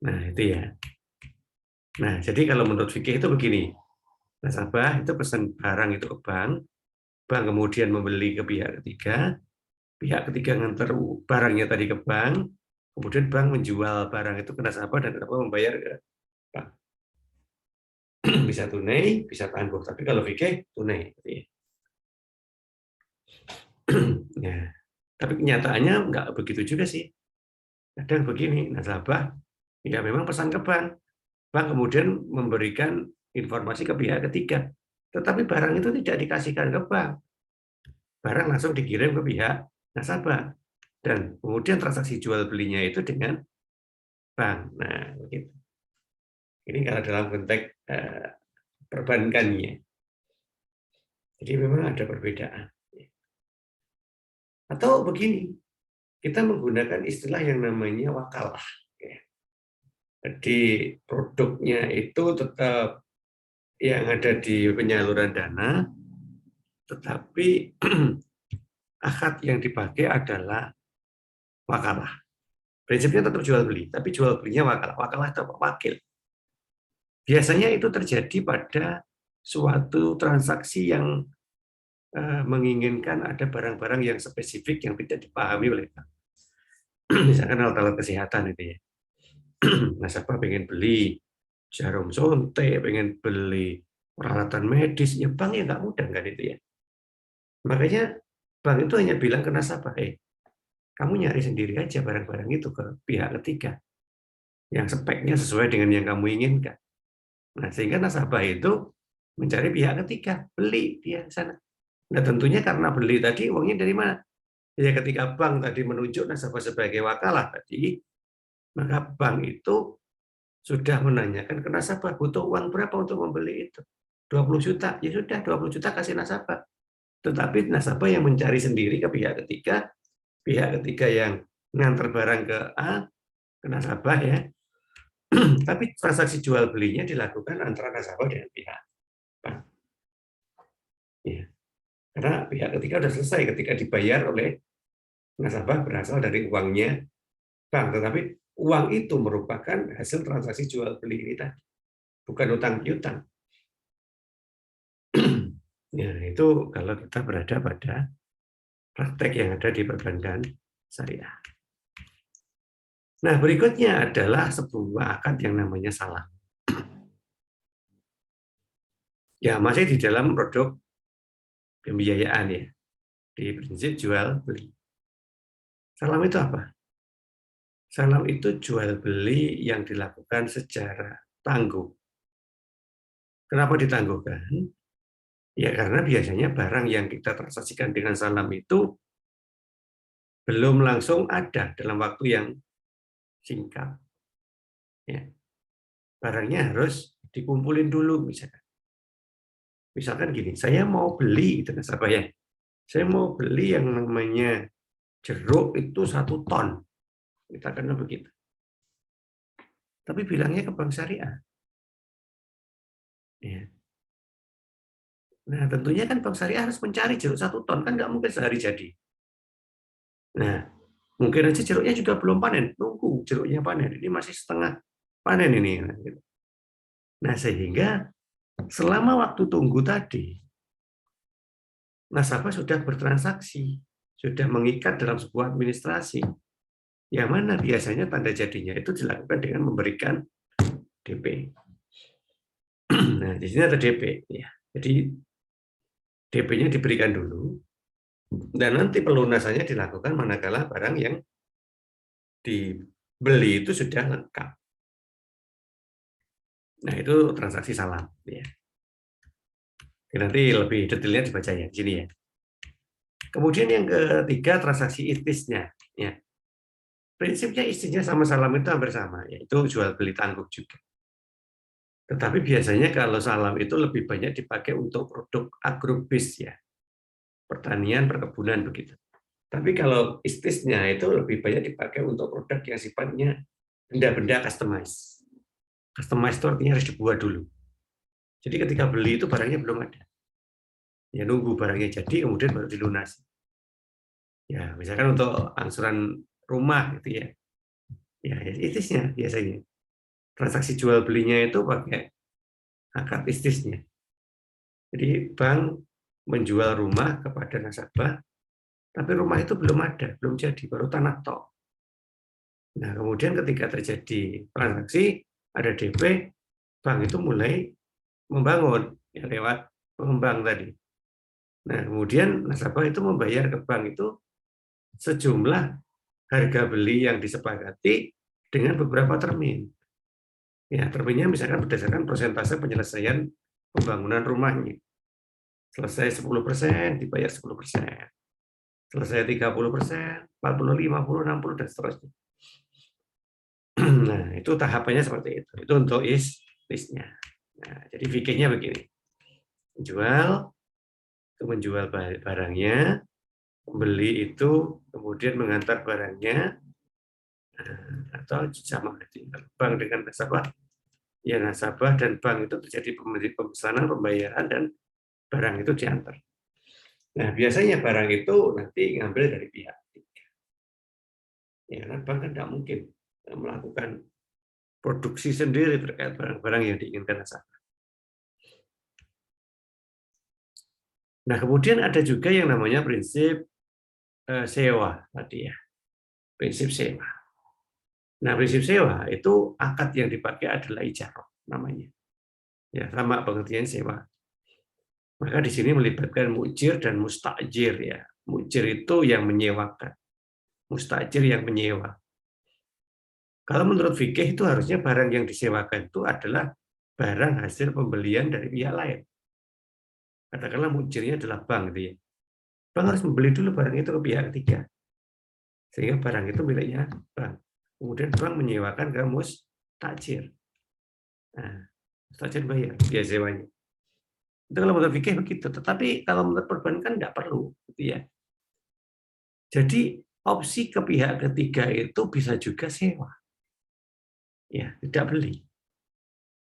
Nah, itu ya. Nah, jadi kalau menurut fikih itu begini. Nasabah itu pesan barang itu ke bank, bank kemudian membeli ke pihak ketiga ngantar barangnya tadi ke bank, kemudian bank menjual barang itu ke nasabah dan nasabah membayar ke bank. Bisa tunai, bisa tangguh. Tapi kalau fikih tunai. Nah, tapi kenyataannya nggak begitu juga sih. Kadang begini, nasabah ya memang pesan ke bank, bank kemudian memberikan informasi ke pihak ketiga. Tetapi barang itu tidak dikasihkan ke bank. Barang langsung dikirim ke pihak nasabah. Dan kemudian transaksi jual belinya itu dengan bank. Nah, begitu. Ini kalau dalam konteks perbankannya. Jadi memang ada perbedaan. Atau begini, kita menggunakan istilah yang namanya wakalah. Jadi produknya itu tetap yang ada di penyaluran dana, tetapi akad yang dipakai adalah wakalah. Prinsipnya tetap jual beli, tapi jual belinya wakalah. Wakalah itu wakil. Biasanya itu terjadi pada suatu transaksi yang menginginkan ada barang-barang yang spesifik yang tidak dipahami oleh bank. Misalkan alat-alat kesehatan itu ya. Nasabah pengen beli, jarum suntik, pengen beli peralatan medis, ya bank ya nggak mudah kan itu ya. Makanya bank itu hanya bilang ke nasabah, kamu nyari sendiri aja barang-barang itu ke pihak ketiga yang speknya sesuai dengan yang kamu inginkan. Nah, sehingga nasabah itu mencari pihak ketiga, beli dia di sana. Nah, tentunya karena beli tadi uangnya dari mana? Ya ketika bank tadi menunjuk nasabah sebagai wakalah tadi, maka bank itu sudah menanyakan ke nasabah, butuh uang berapa untuk membeli itu? 20 juta. Ya sudah, 20 juta kasih nasabah. Tetapi nasabah yang mencari sendiri ke pihak ketiga yang ngantar barang ke A, ke nasabah ya. Tapi transaksi jual belinya dilakukan antara nasabah dengan pihak bank. Ya. Karena pihak ketiga sudah selesai ketika dibayar oleh nasabah berasal dari uangnya bank. Tetapi uang itu merupakan hasil transaksi jual beli ini tadi, bukan utang piutang. Ya, itu kalau kita berada pada praktek yang ada di perbankan syariah. Nah, berikutnya adalah sebuah akad yang namanya salam. Ya, masih di dalam produk pembiayaan ya, di prinsip jual beli. Salam itu apa? Salam itu jual beli yang dilakukan secara tangguh. Kenapa ditangguhkan? Ya karena biasanya barang yang kita transaksikan dengan salam itu belum langsung ada dalam waktu yang singkat. Ya. Barangnya harus dikumpulin dulu misalkan. Misalkan gini, saya mau beli gitu nasabah ya. Saya mau beli yang namanya jeruk itu 1 ton. Kita kena begitu. Tapi bilangnya ke bank syariah. Ya. Nah, tentunya kan bank syariah harus mencari jeruk 1 ton, kan nggak mungkin sehari jadi. Nah, mungkin aja jeruknya juga belum panen, nunggu jeruknya panen. Ini masih setengah panen ini. Nah, sehingga selama waktu tunggu tadi, nasabah sudah bertransaksi, sudah mengikat dalam sebuah administrasi, yang mana biasanya tanda jadinya itu dilakukan dengan memberikan DP. Nah, di sini ada DP. Ya. Jadi, DP-nya diberikan dulu, dan nanti pelunasannya dilakukan manakala barang yang dibeli itu sudah lengkap. Nah, itu transaksi salam. Ya. Nanti lebih detailnya dibaca ya di sini ya. Kemudian yang ketiga transaksi istisnya. Ya. Prinsipnya istisnya sama salam itu hampir sama, yaitu jual beli tangguh juga. Tetapi biasanya kalau salam itu lebih banyak dipakai untuk produk agrobis ya, pertanian, perkebunan begitu. Tapi kalau istisnya itu lebih banyak dipakai untuk produk yang sifatnya benda-benda customize. Customize itu artinya harus dibuat dulu. Jadi ketika beli itu barangnya belum ada. Ya nunggu barangnya jadi kemudian baru dilunasi. Ya, misalkan untuk angsuran rumah gitu ya. Ya, istisnya biasanya. Transaksi jual belinya itu pakai akad istisnya. Jadi bank menjual rumah kepada nasabah, tapi rumah itu belum ada, belum jadi, baru tanah tok. Nah, kemudian ketika terjadi transaksi, ada DP, bank itu mulai membangun ya, lewat pengembang tadi. Nah, kemudian nasabah itu membayar ke bank itu sejumlah harga beli yang disepakati dengan beberapa termin. Ya, terminnya misalkan berdasarkan persentase penyelesaian pembangunan rumahnya. Selesai 10%, dibayar 10%. Selesai 30%, 40, 50, 60, dan seterusnya. Nah, itu tahapannya seperti itu. Itu untuk listnya. Nah, jadi fikihnya begini. Menjual barangnya, pembeli itu kemudian mengantar barangnya, atau sama bank dengan nasabah, ya nasabah dan bank itu terjadi pemesanan, pembayaran, dan barang itu diantar. Nah, biasanya barang itu nanti ngambil dari pihak ketiga. Ya, karena bank kan tidak mungkin melakukan produksi sendiri terkait barang-barang yang diinginkan nasabah. Nah, kemudian ada juga yang namanya prinsip sewa tadi ya, prinsip sewa. Nah, prinsip sewa itu akad yang dipakai adalah ijarah. namanya. Ya, sama pengertian sewa. Maka di sini melibatkan mujir dan mustajir ya. Mujir itu yang menyewakan, mustajir yang menyewa. Kalau menurut fikih itu harusnya barang yang disewakan itu adalah barang hasil pembelian dari pihak lain. Katakanlah mujirnya adalah bank gitu ya. Bank harus membeli dulu barang itu ke pihak ketiga. Sehingga barang itu miliknya bank. Kemudian bank menyewakan ke mustajir. Nah, mustajir bayar biaya sewanya. Itu kalau menurut fikih begitu. Tetapi kalau menurut perbankan nggak perlu, gitu ya. Jadi opsi ke pihak ketiga itu bisa juga sewa, ya tidak beli.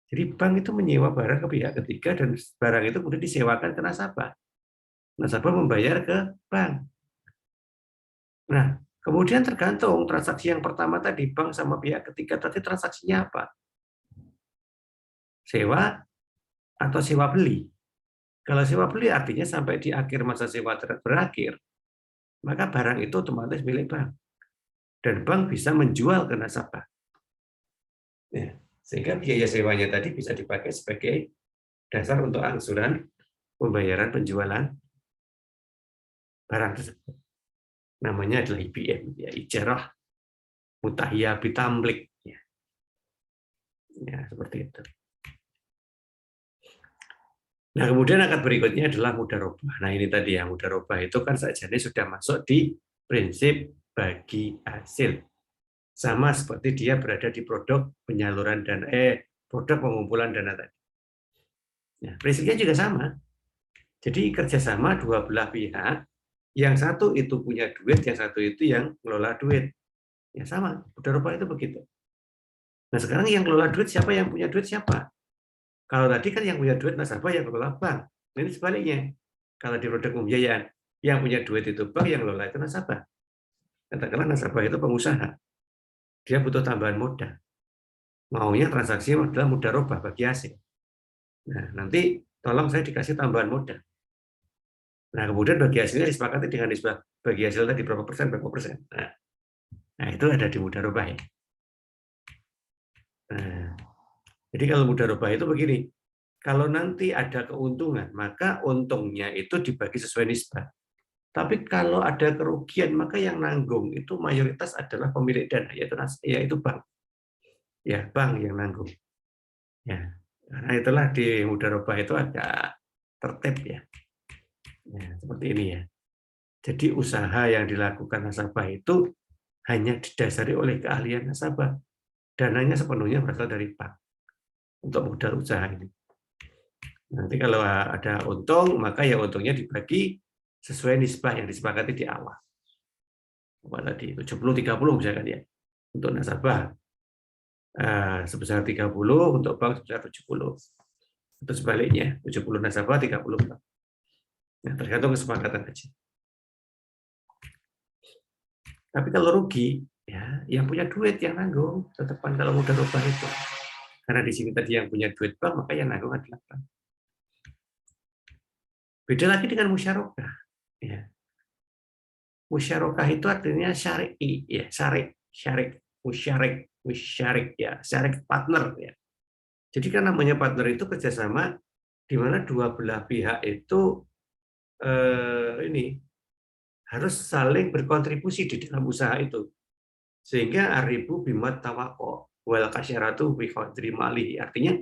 Jadi bank itu menyewa barang ke pihak ketiga dan barang itu kemudian disewakan ke nasabah. Nasabah membayar ke bank. Nah, kemudian tergantung transaksi yang pertama tadi bank sama pihak ketiga tadi transaksinya apa? Sewa atau sewa beli? Kalau sewa beli artinya sampai di akhir masa sewa berakhir, maka barang itu otomatis milik bank. Dan bank bisa menjual ke nasabah. Ya, sehingga biaya sewanya tadi bisa dipakai sebagai dasar untuk angsuran pembayaran penjualan barang tersebut. Namanya adalah IBM, ya, ijarah mutahiyah bitamlik. Ya, seperti itu. Nah, kemudian akad berikutnya adalah mudharabah. Nah, ini tadi ya, mudharabah itu kan saja ini sudah masuk di prinsip bagi hasil. Sama seperti dia berada di produk penyaluran dana, produk pengumpulan dana tadi. Nah, prinsipnya juga sama. Jadi kerjasama dua belah pihak, yang satu itu punya duit, yang satu itu yang mengelola duit. Ya sama, mudharabah itu begitu. Nah, sekarang yang kelola duit siapa, yang punya duit siapa? Kalau tadi kan yang punya duit nasabah, yang kelola bank. Nah, ini sebaliknya. Kalau di produk pembiayaan, yang punya duit itu bank, yang kelola itu nasabah. Katakanlah nasabah itu pengusaha. Dia butuh tambahan modal. Maunya transaksi adalah mudharabah bagi hasil. Nah, nanti tolong saya dikasih tambahan modal. Nah, kemudian bagi hasilnya disepakati dengan nisbah bagi hasil tadi berapa persen, berapa persen. Nah, itu ada di mudharabah ya. Nah, jadi kalau mudharabah itu begini, kalau nanti ada keuntungan, maka untungnya itu dibagi sesuai nisbah. Tapi kalau ada kerugian, maka yang nanggung itu mayoritas adalah pemilik dana, yaitu bank. Ya, bank yang nanggung. Ya, karena itulah di mudharabah itu agak tertib ya. Ya, seperti ini ya. Jadi usaha yang dilakukan nasabah itu hanya didasari oleh keahlian nasabah. Dananya sepenuhnya berasal dari bank untuk modal usaha ini. Nanti kalau ada untung, maka ya untungnya dibagi sesuai nisbah yang disepakati di awal. Apa tadi? 70-30 misalkan ya. Untuk nasabah sebesar 30, untuk bank sebesar 70. Atau sebaliknya, 70 nasabah, 30 bank. Nah, tergantung kesepakatan aja. Tapi kalau rugi, ya yang punya duit yang nanggung, tetapan kalau mudharabah itu. Karena di sini tadi yang punya duit bank, maka yang nanggung adalah bank. Beda lagi dengan musyarakah. Ya. Musyarakah itu artinya syar'i, ya, syarik, musyarik, ya, syarik partner, ya. Jadi kan namanya partner itu kerjasama di mana dua belah pihak itu ini harus saling berkontribusi di dalam usaha itu. Sehingga aribu bimat tawako wal kasyaratu bi qadri mali. Artinya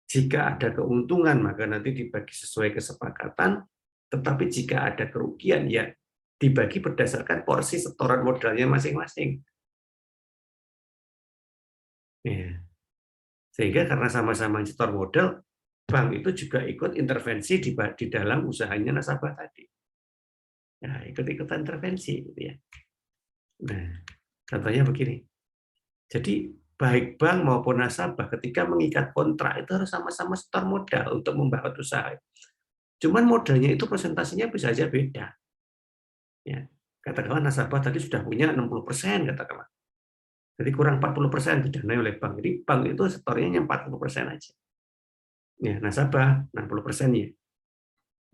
jika ada keuntungan maka nanti dibagi sesuai kesepakatan, tetapi jika ada kerugian ya dibagi berdasarkan porsi setoran modalnya masing-masing. Ya. Sehingga karena sama-sama setor modal, bank itu juga ikut intervensi di dalam usahanya nasabah tadi. Nah, ikut-ikutan intervensi gitu ya. Nah, contohnya begini. Jadi baik bank maupun nasabah ketika mengikat kontrak itu harus sama-sama setor modal untuk membangun usaha. Cuman modalnya itu presentasinya bisa saja beda. Ya, katakanlah nasabah tadi sudah punya 60%, katakanlah. Jadi kurang 40% didanai oleh bank. Jadi bank itu setornya 40% aja. Ya, nasabah 60%-nya.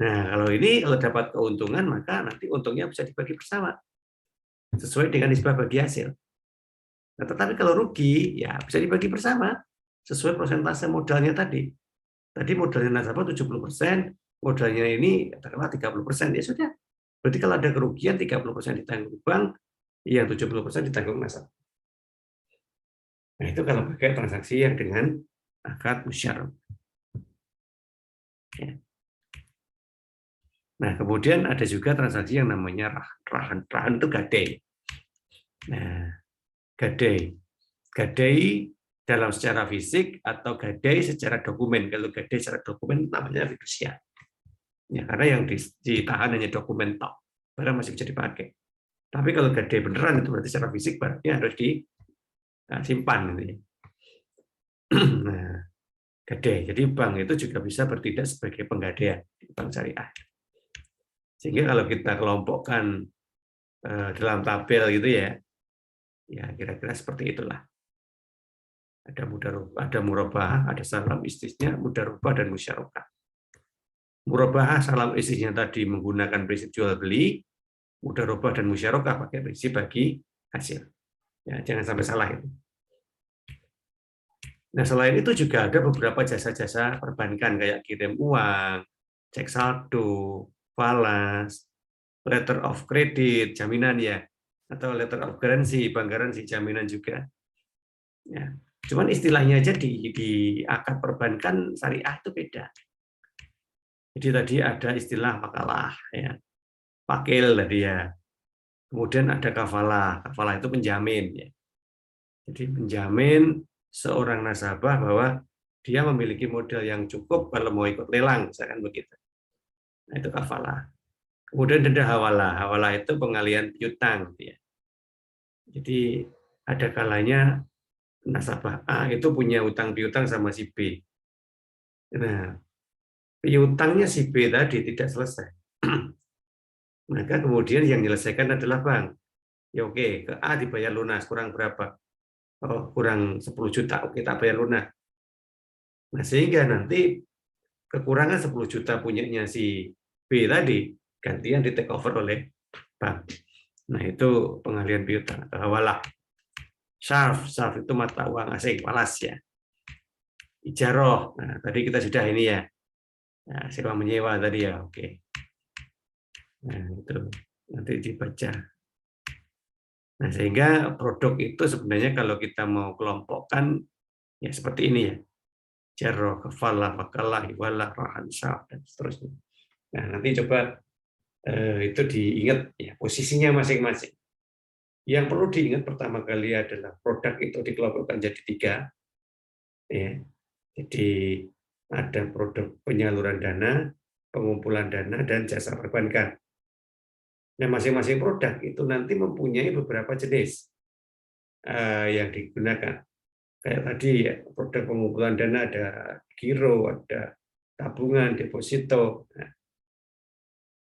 Nah, kalau dapat keuntungan, maka nanti untungnya bisa dibagi bersama. Sesuai dengan nisbah bagi hasil. Nah, tetapi kalau rugi, ya bisa dibagi bersama. sesuai persentase modalnya tadi. Tadi modalnya nasabah 70%, modalnya ini katakanlah 30%, ya sudah. Berarti kalau ada kerugian 30% ditanggung bank, yang 70% ditanggung nasabah. Nah, itu kalau pakai transaksi yang dengan akad musyarakah. Ya. Nah, kemudian ada juga transaksi yang namanya rahan. Rahan itu gadai. Nah, gadai. Gadai dalam secara fisik atau gadai secara dokumen. Kalau gadai secara dokumen namanya fidusia. Ya, karena yang ditahan hanya dokumen tok. Barang masih bisa dipakai. Tapi kalau gadai beneran itu berarti secara fisik barangnya harus disimpan. Gitu ya. Nah, gadai. Jadi bank itu juga bisa bertindak sebagai penggadaian di bank syariah. Sehingga kalau kita kelompokkan dalam tabel gitu ya, ya kira-kira seperti itulah. Ada ada murabahah, ada salam istisnya, mudarobah dan musyarakah. Murabahah salam istisnya tadi menggunakan prinsip jual beli, mudarobah dan musyarakah pakai prinsip bagi hasil. Ya, jangan sampai salah itu. Nah, selain itu juga ada beberapa jasa-jasa perbankan kayak kirim uang, cek saldo, falas, letter of credit, jaminan ya, atau letter of guarantee, bank garansi, jaminan juga. Ya. Cuman istilahnya aja di akad perbankan syariah itu beda. Jadi tadi ada istilah wakalah, ya, wakil tadi ya. Kemudian ada kafalah, kafalah itu penjamin. Ya. Jadi penjamin seorang nasabah bahwa dia memiliki modal yang cukup kalau mau ikut lelang, misalkan begitu. Nah, itu kafalah. Kemudian ada hawalah. Hawalah itu pengalian piutang. Ya. Jadi ada kalanya nasabah A itu punya utang piutang sama si B. Nah, piutangnya si B tadi tidak selesai. Maka kemudian yang menyelesaikan adalah bank. Ya oke, ke A dibayar lunas, kurang berapa? Oh, kurang 10 juta, oke tak bayar lunas. Nah, sehingga nanti kekurangan 10 juta punyanya si B tadi, gantian di take over oleh bank. Nah, itu pengalian piutang atau hawalah. Sarf itu mata uang asing, walas ya. Ijaroh, nah tadi kita sudah ini ya, nah, sewa menyewa tadi ya, oke. Nah, itu nanti dibaca. Nah, sehingga produk itu sebenarnya kalau kita mau kelompokkan ya seperti ini ya. Jarroh, kafalah, makalah, iwalah, rahan, syaf, dan seterusnya. Nah, nanti coba itu diingat ya posisinya masing-masing. Yang perlu diingat pertama kali adalah produk itu dikelompokkan jadi 3. Ya. Jadi ada produk penyaluran dana, pengumpulan dana, dan jasa perbankan. Nah, masing-masing produk itu nanti mempunyai beberapa jenis yang digunakan. Kayak tadi ya, produk pengumpulan dana ada giro, ada tabungan, deposito. Nah,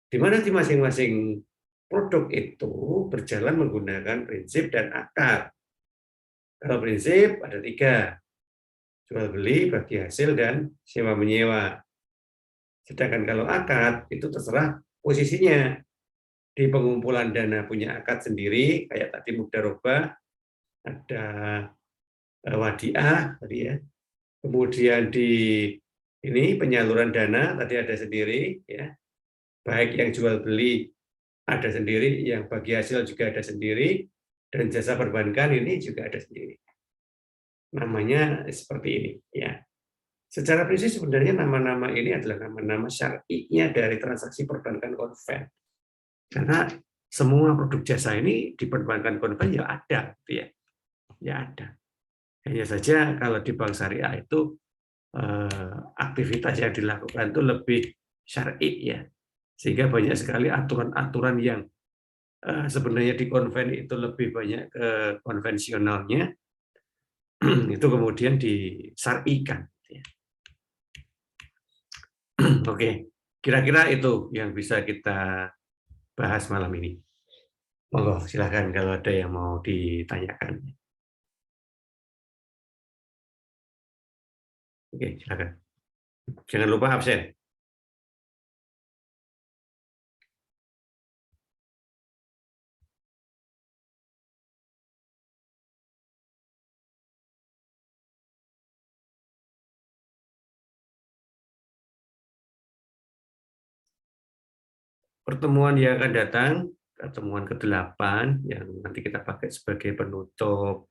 di mana di masing-masing produk itu berjalan menggunakan prinsip dan akad. Kalau prinsip ada 3, jual beli, bagi hasil, dan sewa menyewa. Sedangkan kalau akad itu terserah posisinya. Di pengumpulan dana punya akad sendiri, kayak tadi mudarobah, ada wadiah tadi ya. Kemudian di ini penyaluran dana tadi ada sendiri ya. Baik yang jual beli ada sendiri, yang bagi hasil juga ada sendiri, dan jasa perbankan ini juga ada sendiri. Namanya seperti ini ya. Secara prinsip sebenarnya nama-nama ini adalah nama-nama syar'inya dari transaksi perbankan konven. Karena semua produk jasa ini di perbankan konven ya ada, gitu ya. Ya ada. Hanya saja kalau di bank syariah itu aktivitas yang dilakukan itu lebih syar'i ya. Sehingga banyak sekali aturan-aturan yang sebenarnya di konven itu lebih banyak ke konvensionalnya, itu kemudian disyar'ikan. Ya. Oke, kira-kira itu yang bisa kita bahas malam ini. Monggo, silakan kalau ada yang mau ditanyakan. Oke, silakan. Jangan lupa absen. pertemuan yang akan datang, pertemuan ke-8 yang nanti kita pakai sebagai penutup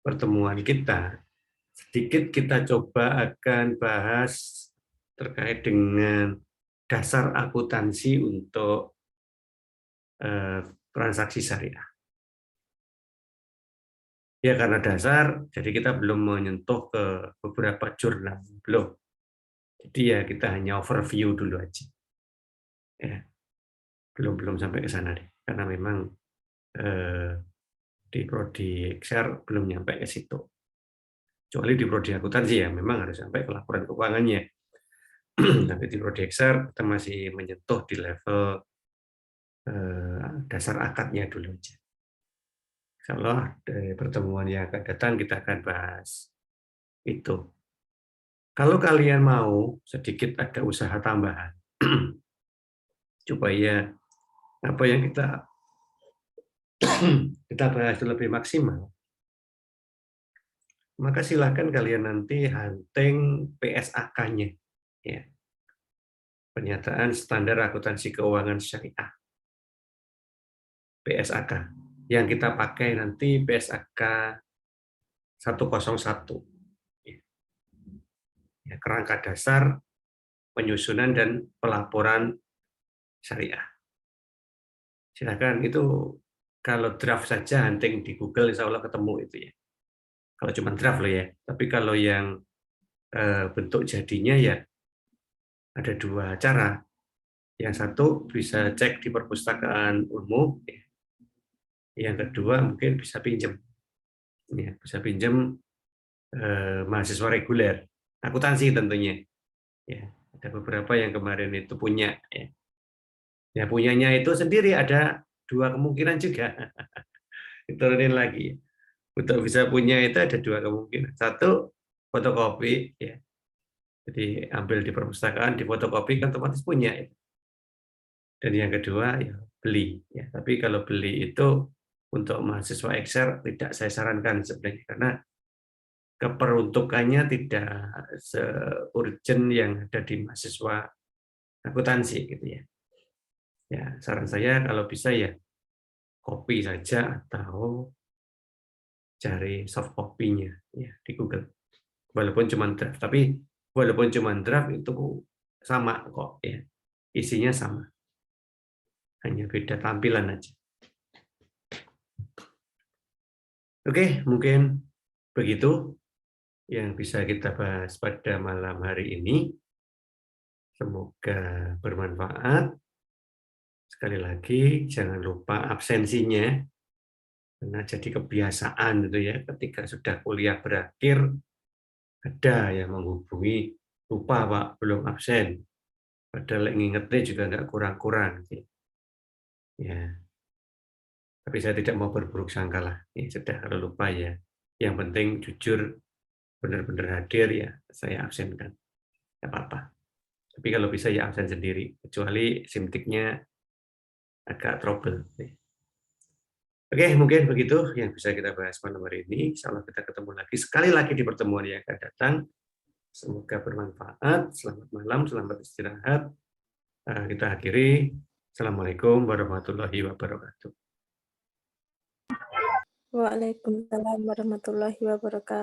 pertemuan kita, sedikit kita coba akan bahas terkait dengan dasar akuntansi untuk transaksi syariah. Ya karena dasar, jadi kita belum menyentuh ke beberapa jurnal, belum. Jadi ya kita hanya overview dulu aja. Ya, belum sampai ke sana deh, karena memang di prodi Excel belum nyampe ke situ. Kecuali di prodi akuntansi ya, memang harus sampai ke laporan keuangannya. Tapi di prodi Excel kita masih menyentuh di level dasar akadnya dulu aja. Insyaallah dari pertemuan yang akan datang kita akan bahas itu. Kalau kalian mau sedikit ada usaha tambahan supaya apa yang kita bahas itu lebih maksimal, maka silakan kalian nanti hunting PSAK-nya, ya, pernyataan standar akuntansi keuangan syariah, PSAK. Yang kita pakai nanti PSAK 101, ya, kerangka dasar penyusunan dan pelaporan syariah. Silakan itu kalau draft saja hunting di Google insya Allah ketemu itu ya. Kalau cuma draft loh ya. Tapi kalau yang bentuk jadinya ya ada dua cara. Yang satu bisa cek di perpustakaan umum. Yang kedua mungkin bisa pinjam. Ya, bisa pinjam mahasiswa reguler. Akuntansi tentunya. Ya, ada beberapa yang kemarin itu punya. Ya, ya punyanya itu sendiri ada dua kemungkinan juga. Diturunin lagi. Untuk bisa punya itu ada dua kemungkinan. Satu, fotokopi. Ya. Jadi ambil di perpustakaan, di fotokopi kan otomatis punya. Ya. Dan yang kedua ya beli. Ya, tapi kalau beli itu untuk mahasiswa Excel tidak saya sarankan sebenarnya karena keperuntukannya tidak se-urgent yang ada di mahasiswa akuntansi gitu ya. Ya, saran saya kalau bisa ya copy saja atau cari soft copy-nya ya di Google. Walaupun cuma draft, tapi walaupun cuma draft itu sama kok ya. Isinya sama. Hanya beda tampilan aja. Oke, mungkin begitu yang bisa kita bahas pada malam hari ini. Semoga bermanfaat. Sekali lagi, jangan lupa absensinya, karena jadi kebiasaan gitu ya, ketika sudah kuliah berakhir, ada yang menghubungi, lupa Pak, belum absen. Padahal ngingetnya juga nggak kurang-kurang. Ya, tapi saya tidak mau berburuk sangka lah. Ya, sudah kalau lupa ya. Yang penting jujur, benar-benar hadir ya, saya absenkan. Tidak apa-apa. Tapi kalau bisa ya absen sendiri, kecuali simtiknya agak trouble. Oke, mungkin begitu yang bisa kita bahas malam hari ini. Insya Allah kita ketemu lagi sekali lagi di pertemuan yang akan datang. Semoga bermanfaat. Selamat malam, selamat istirahat. Kita akhiri. Assalamualaikum warahmatullahi wabarakatuh. Waalaikumsalam warahmatullahi wabarakatuh.